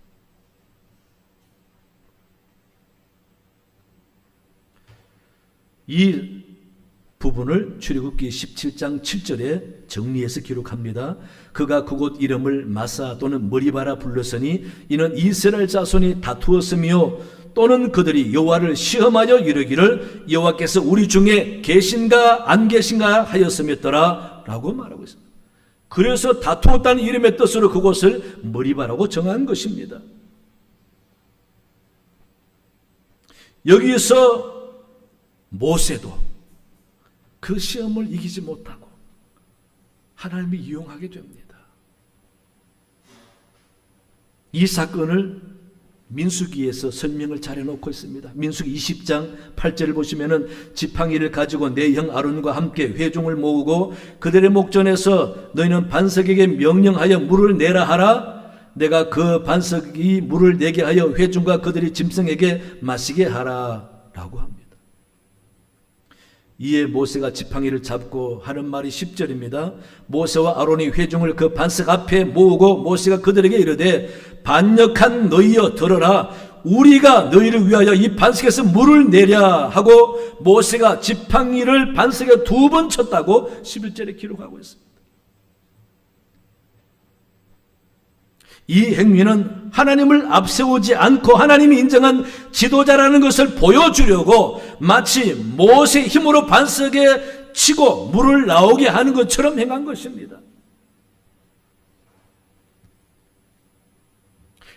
이 부분을 출애굽기 17장 7절에 정리해서 기록합니다. 그가 그곳 이름을 마사 또는 머리바라 불렀으니 이는 이스라엘 자손이 다투었으며 또는 그들이 여호와를 시험하여 이르기를 여호와께서 우리 중에 계신가 안 계신가 하였음이었더라 라고 말하고 있습니다. 그래서 다투었다는 이름의 뜻으로 그곳을 머리바라고 정한 것입니다. 여기에서 모세도 그 시험을 이기지 못하고 하나님이 이용하게 됩니다. 이 사건을 민수기에서 설명을 잘 해놓고 있습니다. 민수기 20장 8절을 보시면은 지팡이를 가지고 내 형 아론과 함께 회중을 모으고 그들의 목전에서 너희는 반석에게 명령하여 물을 내라 하라. 내가 그 반석이 물을 내게 하여 회중과 그들의 짐승에게 마시게 하라 라고 합니다. 이에 모세가 지팡이를 잡고 하는 말이 10절입니다. 모세와 아론이 회중을 그 반석 앞에 모으고 모세가 그들에게 이르되 반역한 너희여 들어라. 우리가 너희를 위하여 이 반석에서 물을 내랴 하고 모세가 지팡이를 반석에 2번 쳤다고 11절에 기록하고 있습니다. 이 행위는 하나님을 앞세우지 않고 하나님이 인정한 지도자라는 것을 보여주려고 마치 모세의 힘으로 반석에 치고 물을 나오게 하는 것처럼 행한 것입니다.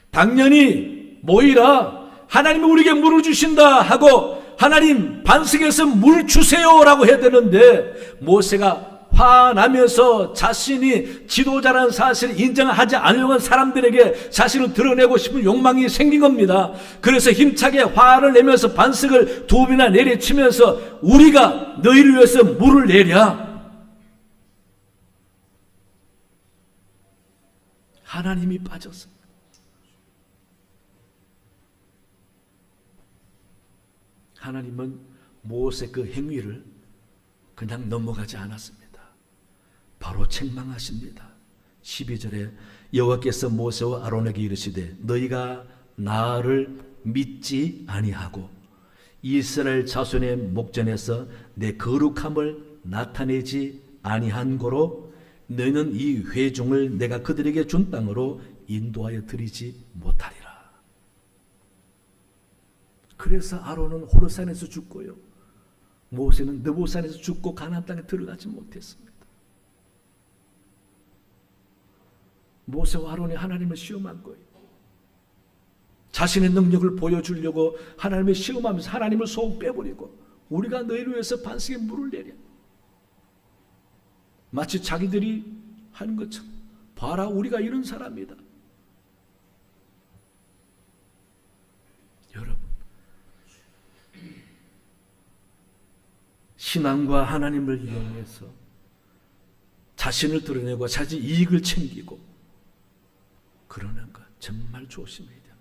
당연히 모이라, 하나님이 우리에게 물을 주신다 하고 하나님 반석에서 물 주세요라고 해야 되는데 모세가 화나면서 자신이 지도자라는 사실을 인정하지 않으려는 사람들에게 자신을 드러내고 싶은 욕망이 생긴 겁니다. 그래서 힘차게 화를 내면서 반석을 2번이나 내리치면서 우리가 너희를 위해서 물을 내랴. 하나님이 빠졌습니다. 하나님은 모세 그 행위를 그냥 넘어가지 않았습니다. 바로 책망하십니다. 12절에 여호와께서 모세와 아론에게 이르시되 너희가 나를 믿지 아니하고 이스라엘 자손의 목전에서 내 거룩함을 나타내지 아니한 고로 너희는 이 회중을 내가 그들에게 준 땅으로 인도하여 드리지 못하리라. 그래서 아론은 호르산에서 죽고요, 모세는 느보산에서 죽고 가나안 땅에 들어가지 못했습니다. 모세와 아론이 하나님을 시험한 거예요. 자신의 능력을 보여주려고 하나님을 시험하면서 하나님을 속 빼버리고, 우리가 너희를 위해서 반석에 물을 내려, 마치 자기들이 하는 것처럼, 봐라 우리가 이런 사람이다. 여러분, 신앙과 하나님을 이용해서 자신을 드러내고 자기 이익을 챙기고 그러는 것 정말 조심해야 됩니다.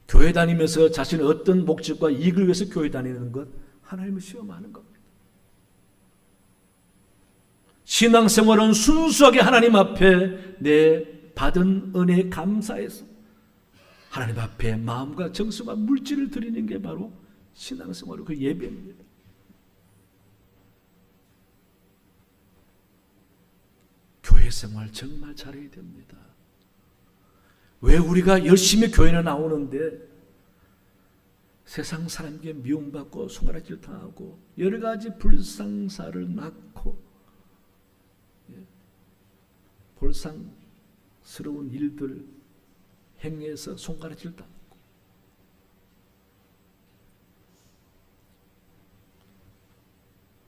교회 다니면서 자신의 어떤 목적과 이익을 위해서 교회 다니는 것, 하나님을 시험하는 겁니다. 신앙생활은 순수하게 하나님 앞에 내 받은 은혜에 감사해서 하나님 앞에 마음과 정성과 물질을 드리는 게 바로 신앙생활의 그 예배입니다. 교회 생활 정말 잘해야 됩니다. 왜 우리가 열심히 교회에 나오는데 세상 사람에게 미움받고 손가락질 당하고 여러 가지 불상사를 낳고 볼상스러운 일들 행해서 손가락질 당하고,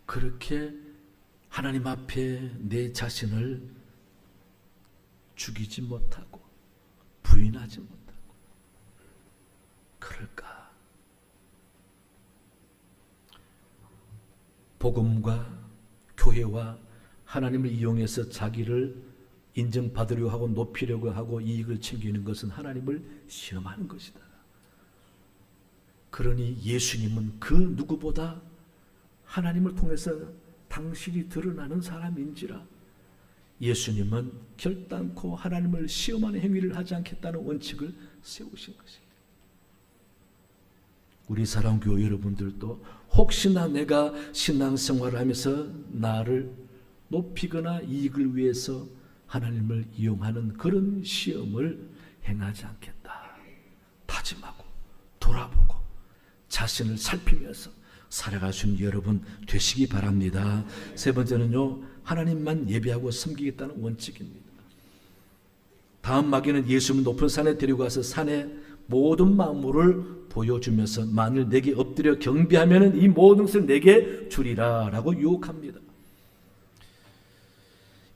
그렇게 하나님 앞에 내 자신을 죽이지 못하고 부인하지 못하고 그럴까? 복음과 교회와 하나님을 이용해서 자기를 인정받으려고 하고 높이려고 하고 이익을 챙기는 것은 하나님을 시험하는 것이다. 그러니 예수님은 그 누구보다 하나님을 통해서 당신이 드러나는 사람인지라 예수님은 결단코 하나님을 시험하는 행위를 하지 않겠다는 원칙을 세우신 것입니다. 우리 사랑교회 여러분들도 혹시나 내가 신앙생활을 하면서 나를 높이거나 이익을 위해서 하나님을 이용하는 그런 시험을 행하지 않겠다 다짐하고 돌아보고 자신을 살피면서 살아갈 수 있는 여러분 되시기 바랍니다. 세 번째는요, 하나님만 예배하고 섬기겠다는 원칙입니다. 다음 마귀는 예수님을 높은 산에 데리고 가서 산의 모든 만물을 보여주면서 만일 내게 엎드려 경배하면 이 모든 것을 내게 주리라 라고 유혹합니다.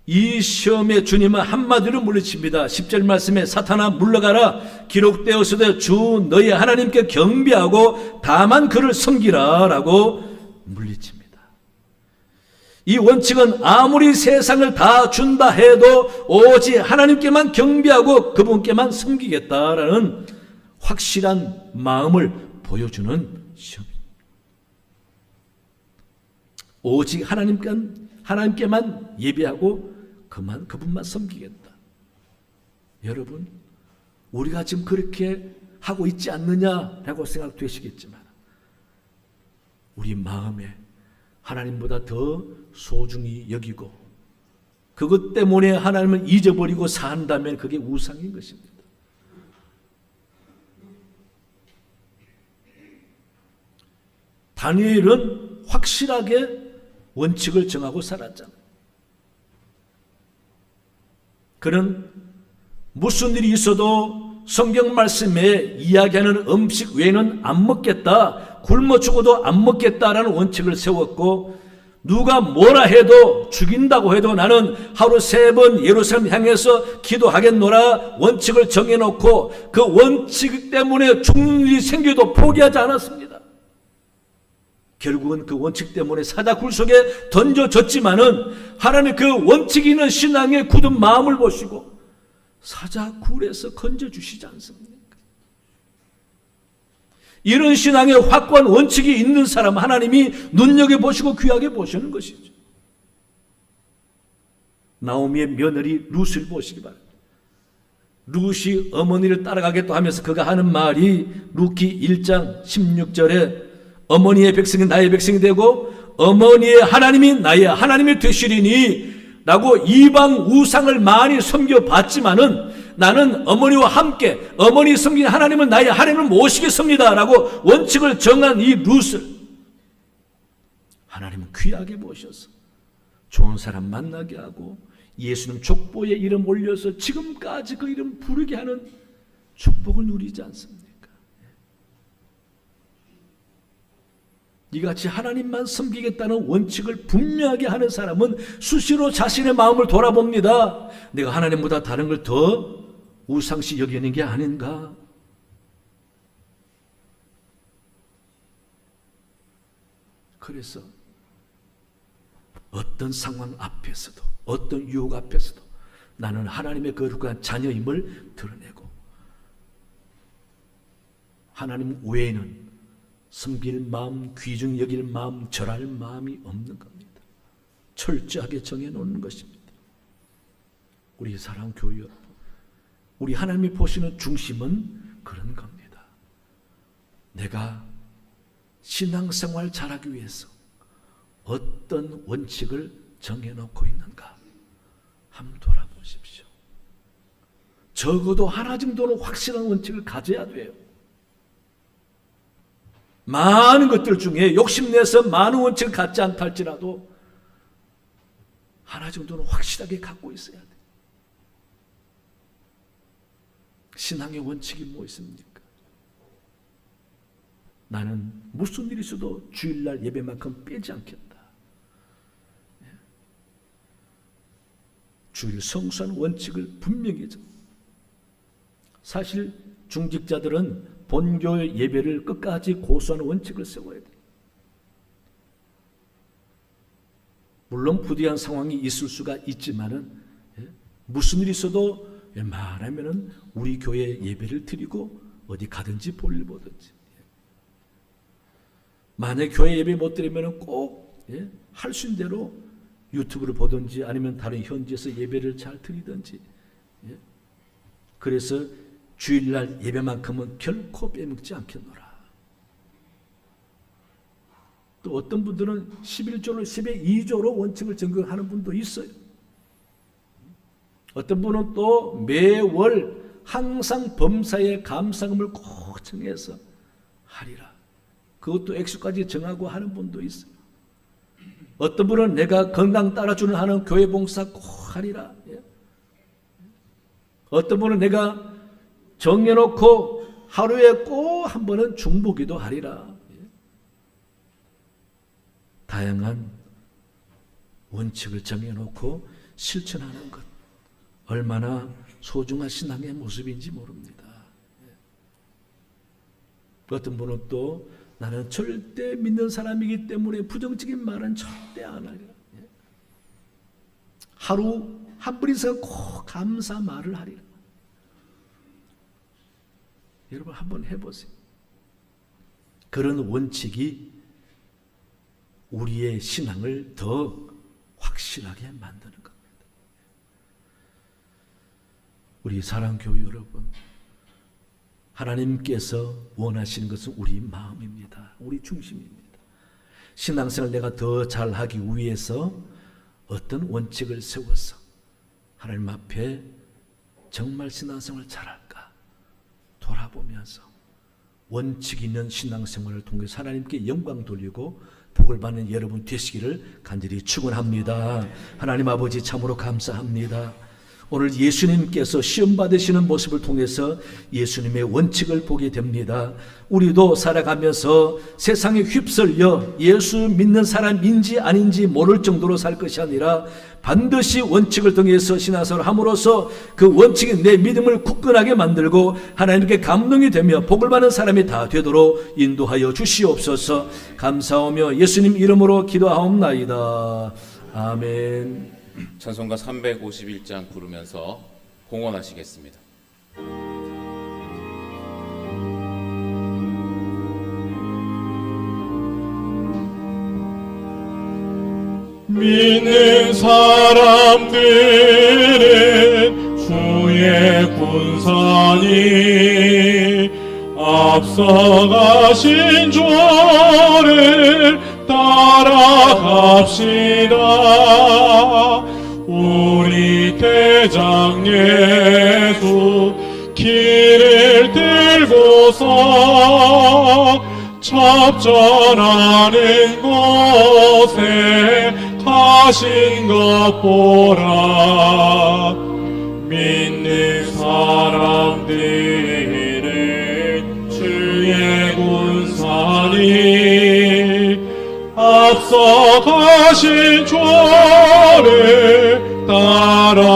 이 시험에 주님은 한마디로 물리칩니다. 10절 말씀에 사탄아 물러가라, 기록되었으되 주 너희 하나님께 경배하고 다만 그를 섬기라 라고 물리칩니다. 이 원칙은 아무리 세상을 다 준다 해도 오직 하나님께만 경배하고 그분께만 섬기겠다라는 확실한 마음을 보여주는 시험입니다. 오직 하나님께만 예배하고 그분만 섬기겠다. 여러분, 우리가 지금 그렇게 하고 있지 않느냐라고 생각되시겠지만 우리 마음에 하나님보다 더 소중히 여기고 그것 때문에 하나님을 잊어버리고 산다면 그게 우상인 것입니다. 다니엘은 확실하게 원칙을 정하고 살았잖아요. 그는 무슨 일이 있어도 성경 말씀에 이야기하는 음식 외에는 안 먹겠다, 굶어 죽어도 안 먹겠다라는 원칙을 세웠고, 누가 뭐라 해도 죽인다고 해도 나는 하루 3번 예루살렘 향해서 기도하겠노라 원칙을 정해놓고 그 원칙 때문에 죽는 일이 생겨도 포기하지 않았습니다. 결국은 그 원칙 때문에 사자굴 속에 던져졌지만은 하나님 그 원칙이 있는 신앙의 굳은 마음을 보시고 사자굴에서 건져주시지 않습니까? 이런 신앙의 확고한 원칙이 있는 사람 하나님이 눈여겨보시고 귀하게 보시는 것이죠. 나오미의 며느리 룻을 보시기 바랍니다. 룻이 어머니를 따라가겠다 하면서 그가 하는 말이 룻기 1장 16절에 어머니의 백성이 나의 백성이 되고 어머니의 하나님이 나의 하나님이 되시리니 라고 이방 우상을 많이 섬겨봤지만은 나는 어머니와 함께 어머니 섬기는 하나님은 나의 하나님을 모시겠습니다 라고 원칙을 정한 이 룻을 하나님은 귀하게 보셔서 좋은 사람 만나게 하고 예수님 족보에 이름 올려서 지금까지 그 이름 부르게 하는 축복을 누리지 않습니까? 이같이 하나님만 섬기겠다는 원칙을 분명하게 하는 사람은 수시로 자신의 마음을 돌아봅니다. 내가 하나님보다 다른 걸 더 우상시 여기는 게 아닌가? 그래서 어떤 상황 앞에서도 어떤 유혹 앞에서도 나는 하나님의 거룩한 자녀임을 드러내고 하나님 외에는 섬길 마음, 귀중 여길 마음, 절할 마음이 없는 겁니다. 철저하게 정해놓는 것입니다. 우리 사랑 교회 여러분, 우리 하나님이 보시는 중심은 그런 겁니다. 내가 신앙생활 잘하기 위해서 어떤 원칙을 정해놓고 있는가 한번 돌아보십시오. 적어도 하나 정도는 확실한 원칙을 가져야 돼요. 많은 것들 중에 욕심내서 많은 원칙을 갖지 않다 할지라도 하나 정도는 확실하게 갖고 있어야 돼요. 신앙의 원칙이 뭐 있습니까? 나는 무슨 일이 있어도 주일날 예배만큼 빼지 않겠다. 주일 성수하는 원칙을 분명히 정. 사실 중직자들은 본교의 예배를 끝까지 고수하는 원칙을 세워야 돼요. 물론 부대한 상황이 있을 수가 있지만은 무슨 일이 있어도 웬만하면은 우리 교회 예배를 드리고 어디 가든지 볼일 보든지. 만약 교회 예배 못 드리면은 꼭 할 수 있는 대로 유튜브를 보든지 아니면 다른 현지에서 예배를 잘 드리든지. 그래서 주일날 예배만큼은 결코 빼먹지 않겠노라. 또 어떤 분들은 11조를 10의 2조로 원칙을 적용하는 분도 있어요. 어떤 분은 또 매월 항상 범사에 감사금을 꼭 정해서 하리라. 그것도 액수까지 정하고 하는 분도 있어요. 어떤 분은 내가 건강 따라주는 하는 교회 봉사 꼭 하리라. 어떤 분은 내가 정해놓고 하루에 꼭 한 번은 중보기도 하리라. 다양한 원칙을 정해놓고 실천하는 것 얼마나 소중한 신앙의 모습인지 모릅니다. 어떤 분은 또 나는 절대 믿는 사람이기 때문에 부정적인 말은 절대 안 하리라. 하루 한 분이서 꼭 감사 말을 하리라. 여러분 한번 해보세요. 그런 원칙이 우리의 신앙을 더 확실하게 만드는 겁니다. 우리 사랑교회 여러분, 하나님께서 원하시는 것은 우리 마음입니다. 우리 중심입니다. 신앙생활을 내가 더 잘하기 위해서 어떤 원칙을 세워서 하나님 앞에 정말 신앙생활을 잘할까 돌아보면서 원칙 있는 신앙생활을 통해서 하나님께 영광 돌리고 복을 받는 여러분 되시기를 간절히 축원합니다. 하나님 아버지 참으로 감사합니다. 오늘 예수님께서 시험 받으시는 모습을 통해서 예수님의 원칙을 보게 됩니다. 우리도 살아가면서 세상에 휩쓸려 예수 믿는 사람인지 아닌지 모를 정도로 살 것이 아니라 반드시 원칙을 통해서 신앙생활을 함으로써 그 원칙이 내 믿음을 굳건하게 만들고 하나님께 감동이 되며 복을 받는 사람이 다 되도록 인도하여 주시옵소서. 감사하며 예수님 이름으로 기도하옵나이다. 아멘. 찬송가 351장 부르면서 봉헌하시겠습니다. 믿는 사람들은 주의 군사니 앞서가신 주를 따라갑시다. 우리 대장 예수 길을 들고서 접전하는 곳에 가신 것 보라. 믿는 사람들은 주의 군사니 앞서 가신 주를 따라갑시다.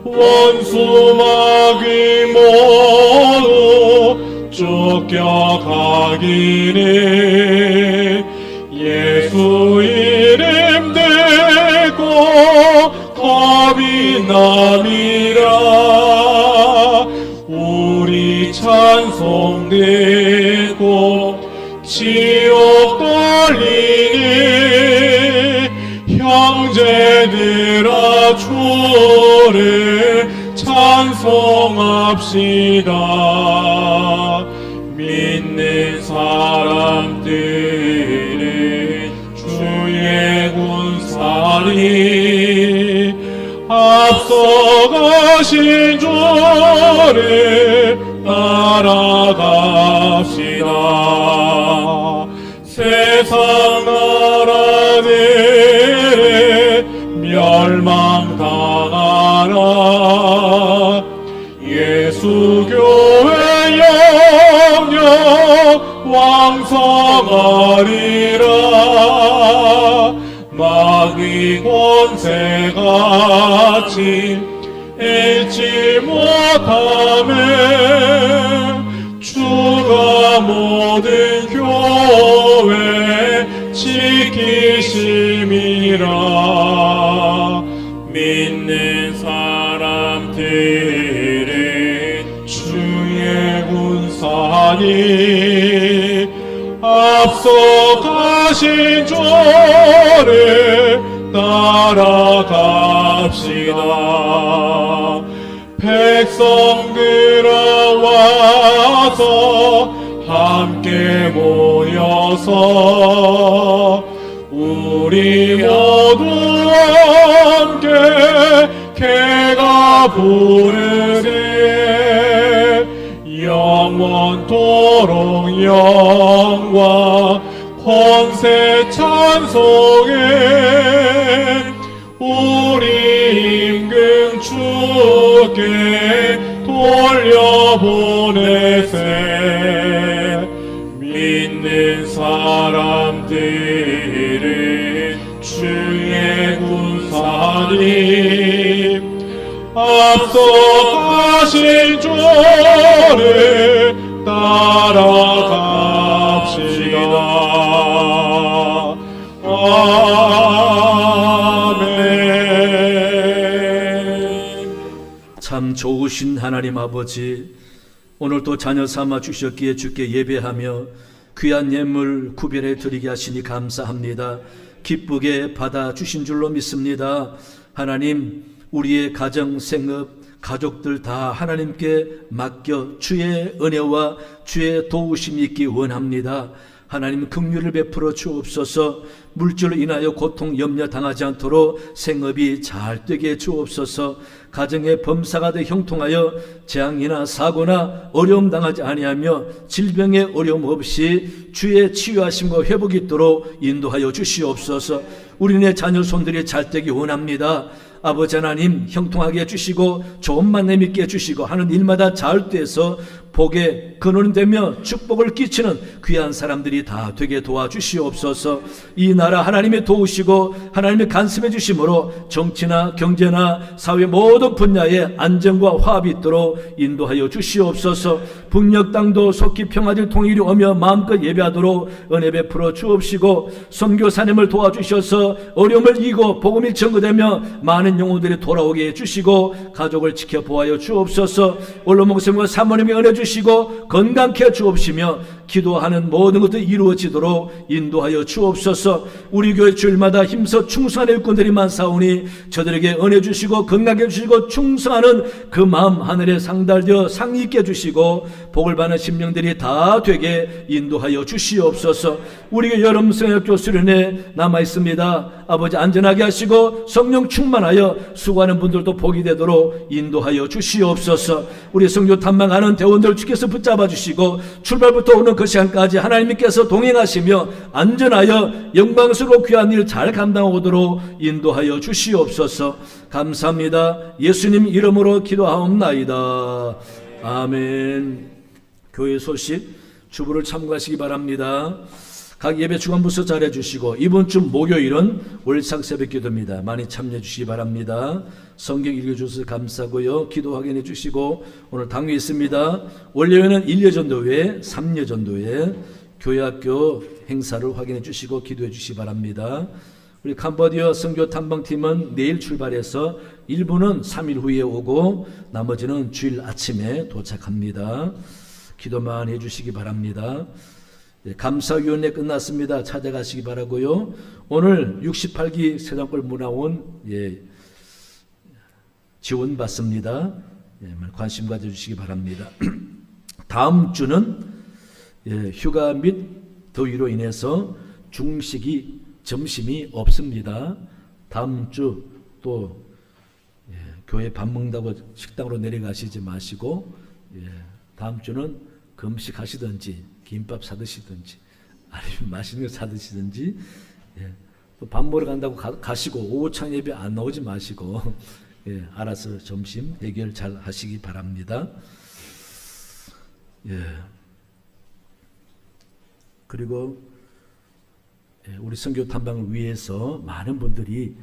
원수 마귀 모두 쫓겨가기를 예수 이름 듣고 겁이 남이라. 우리 찬송 듣고 지옥 돌리니 형제들아 주를 찬송합시다. 믿는 사람들은 주의 군사니 앞서 가신 주를 따라갑시다. 세상 나라들을 멸망당하라. 예수 교회 영영 왕성하리라. 마귀 권세같이 잃지 못하면 주가 모든 교회 지키심이라. 믿는 사람들은 주의 군사니 앞서 가신 주를 따라갑시다. 백성들아 와서 함께 모여서 우리 모두 함께 개가 부르세. 영원토록 영광 권세 찬송해. 우리 임금 주께 돌려보내세. 믿는 사람들은 주의 군사니 앞서 가신 주를 따라갑시다. 아멘. 참 좋으신 하나님 아버지, 오늘 또 자녀 삼아 주셨기에 주께 예배하며 귀한 예물 구별해 드리게 하시니 감사합니다. 기쁘게 받아 주신 줄로 믿습니다. 하나님, 우리의 가정, 생업, 가족들 다 하나님께 맡겨 주의 은혜와 주의 도우심이 있기 원합니다. 하나님 긍휼을 베풀어 주옵소서. 물질로 인하여 고통 염려 당하지 않도록 생업이 잘 되게 해 주옵소서. 가정의 범사가 되 형통하여 재앙이나 사고나 어려움 당하지 아니하며 질병의 어려움 없이 주의 치유하심과 회복이 있도록 인도하여 주시옵소서. 우리네 자녀 손들이 잘 되기 원합니다. 아버지 하나님, 형통하게 해주시고 좋은 만남 있게 해주시고 하는 일마다 잘 돼서 복의 근원이 되며 축복을 끼치는 귀한 사람들이 다 되게 도와주시옵소서. 이 나라 하나님이 도우시고 하나님이 간섭해 주심으로 정치나 경제나 사회 모든 분야에 안정과 화합이 있도록 인도하여 주시옵소서. 북녘 땅도 속히 평화될 통일이 오며 마음껏 예배하도록 은혜 베풀어 주옵시고 선교사님을 도와주셔서 어려움을 이기고 복음이 전거되며 많은 영혼들이 돌아오게 해주시고 가족을 지켜보아여 주옵소서. 원로 목사님과 사모님이 은혜 주시고 건강케 주옵시며 기도하는 모든 것들이 이루어지도록 인도하여 주옵소서. 우리 교회 주일마다 힘써 충성하는 일꾼들이 많사오니 저들에게 은혜 주시고 건강케 주시고 충성하는 그 마음 하늘에 상달되어 상이 있게 주시고 복을 받는 심령들이 다 되게 인도하여 주시옵소서. 우리 교회 여름 성역교 수련회 남아있습니다. 아버지 안전하게 하시고 성령 충만하여 수고하는 분들도 복이 되도록 인도하여 주시옵소서. 우리 성교 탐방하는 대원들 주께서 붙잡아 주시고 출발부터 오는 그 시간까지 하나님께서 동행하시며 안전하여 영광스러워 귀한 일 잘 감당하도록 인도하여 주시옵소서. 감사합니다. 예수님 이름으로 기도하옵나이다. 아멘. 교회 소식 주부를 참고하시기 바랍니다. 각 예배 주간부서 잘해 주시고 이번 주 목요일은 월삭 새벽 기도입니다. 많이 참여해 주시기 바랍니다. 성경 읽어주셔서 감사하고요. 기도 확인해 주시고 오늘 당회 있습니다. 월요일은 1여전도회 3여전도회 교회학교 행사를 확인해 주시고 기도해 주시기 바랍니다. 우리 캄보디아 선교 탐방팀은 내일 출발해서 일부는 3일 후에 오고 나머지는 주일 아침에 도착합니다. 기도만 해주시기 바랍니다. 감사위원회 끝났습니다. 찾아가시기 바라고요. 오늘 68기 세상골 문화원 지원 받습니다. 관심 가져주시기 바랍니다. 다음 주는 휴가 및 더위로 인해서 중식이 점심이 없습니다. 다음 주 또 교회 밥 먹는다고 식당으로 내려가시지 마시고 다음 주는 금식하시든지 김밥 사드시든지 아니면 맛있는 거 사드시든지 또 밥 먹으러 간다고 가시고 오후창 예배 안 나오지 마시고 알아서 점심 해결 잘 하시기 바랍니다. 그리고 우리 선교 탐방을 위해서 많은 분들이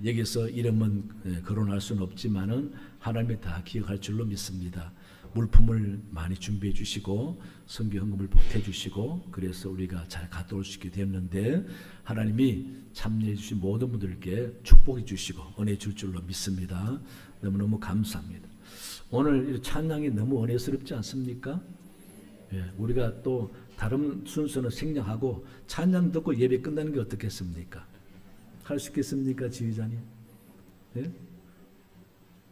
여기서 이름은 거론할 수는 없지만은 하나님이 다 기억할 줄로 믿습니다. 물품을 많이 준비해 주시고 선교 헌금을 보태 주시고 그래서 우리가 잘 갔다 올 수 있게 되었는데 하나님이 참여해 주신 모든 분들께 축복해 주시고 은혜 줄 줄로 믿습니다. 너무너무 감사합니다. 오늘 찬양이 너무 은혜스럽지 않습니까? 우리가 또 다른 순서는 생략하고 찬양 듣고 예배 끝나는 게 어떻겠습니까? 할 수 있겠습니까, 지휘자님?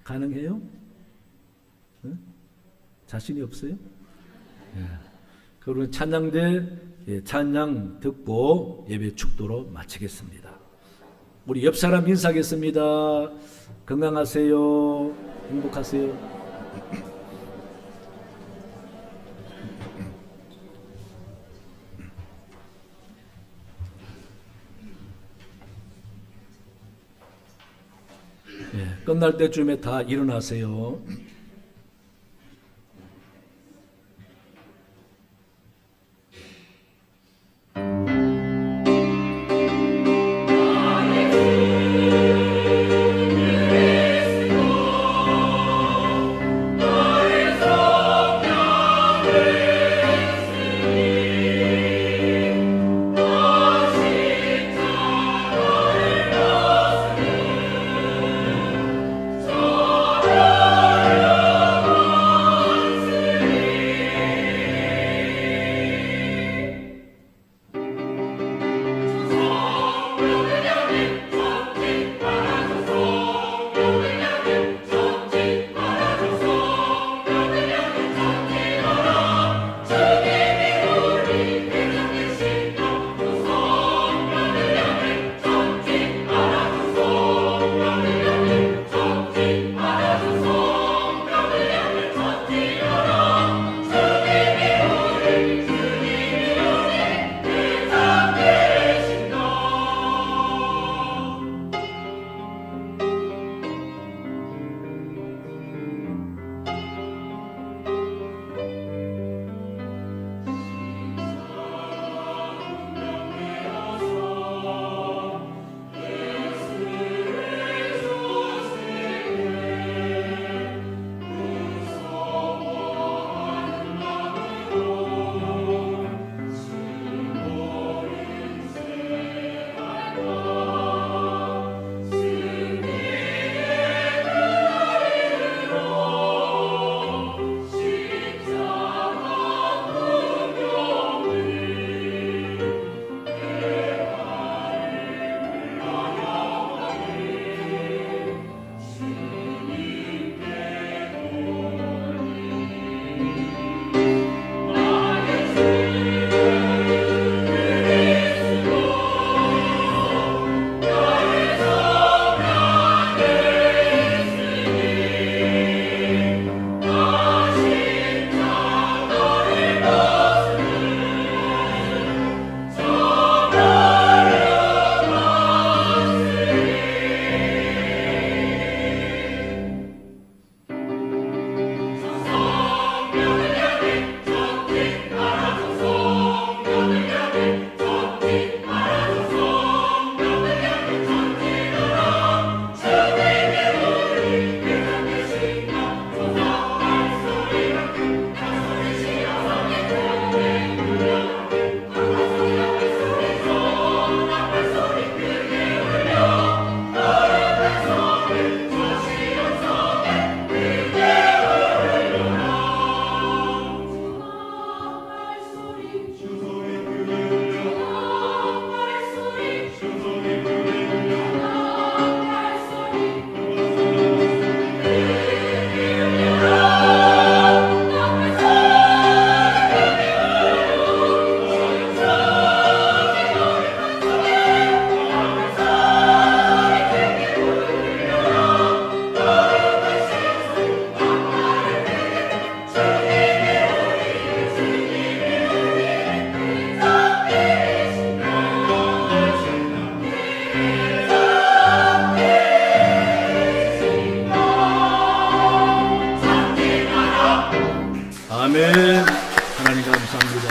가능해요? 자신이 없어요? 그러면 찬양대 찬양 듣고 예배 축도로 마치겠습니다. 우리 옆 사람 인사하겠습니다. 건강하세요. 행복하세요. 끝날 때쯤에 다 일어나세요. 아멘. 하나님 감사합니다.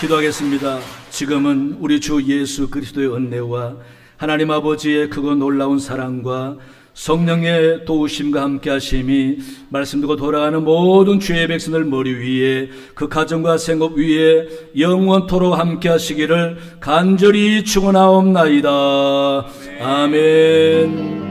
기도하겠습니다. 지금은 우리 주 예수 그리스도의 은혜와 하나님 아버지의 크고 놀라운 사랑과 성령의 도우심과 함께 하심이 말씀 듣고 돌아가는 모든 주의 백성들 머리 위에 그 가정과 생업 위에 영원토록 함께 하시기를 간절히 축원하옵나이다. 아멘.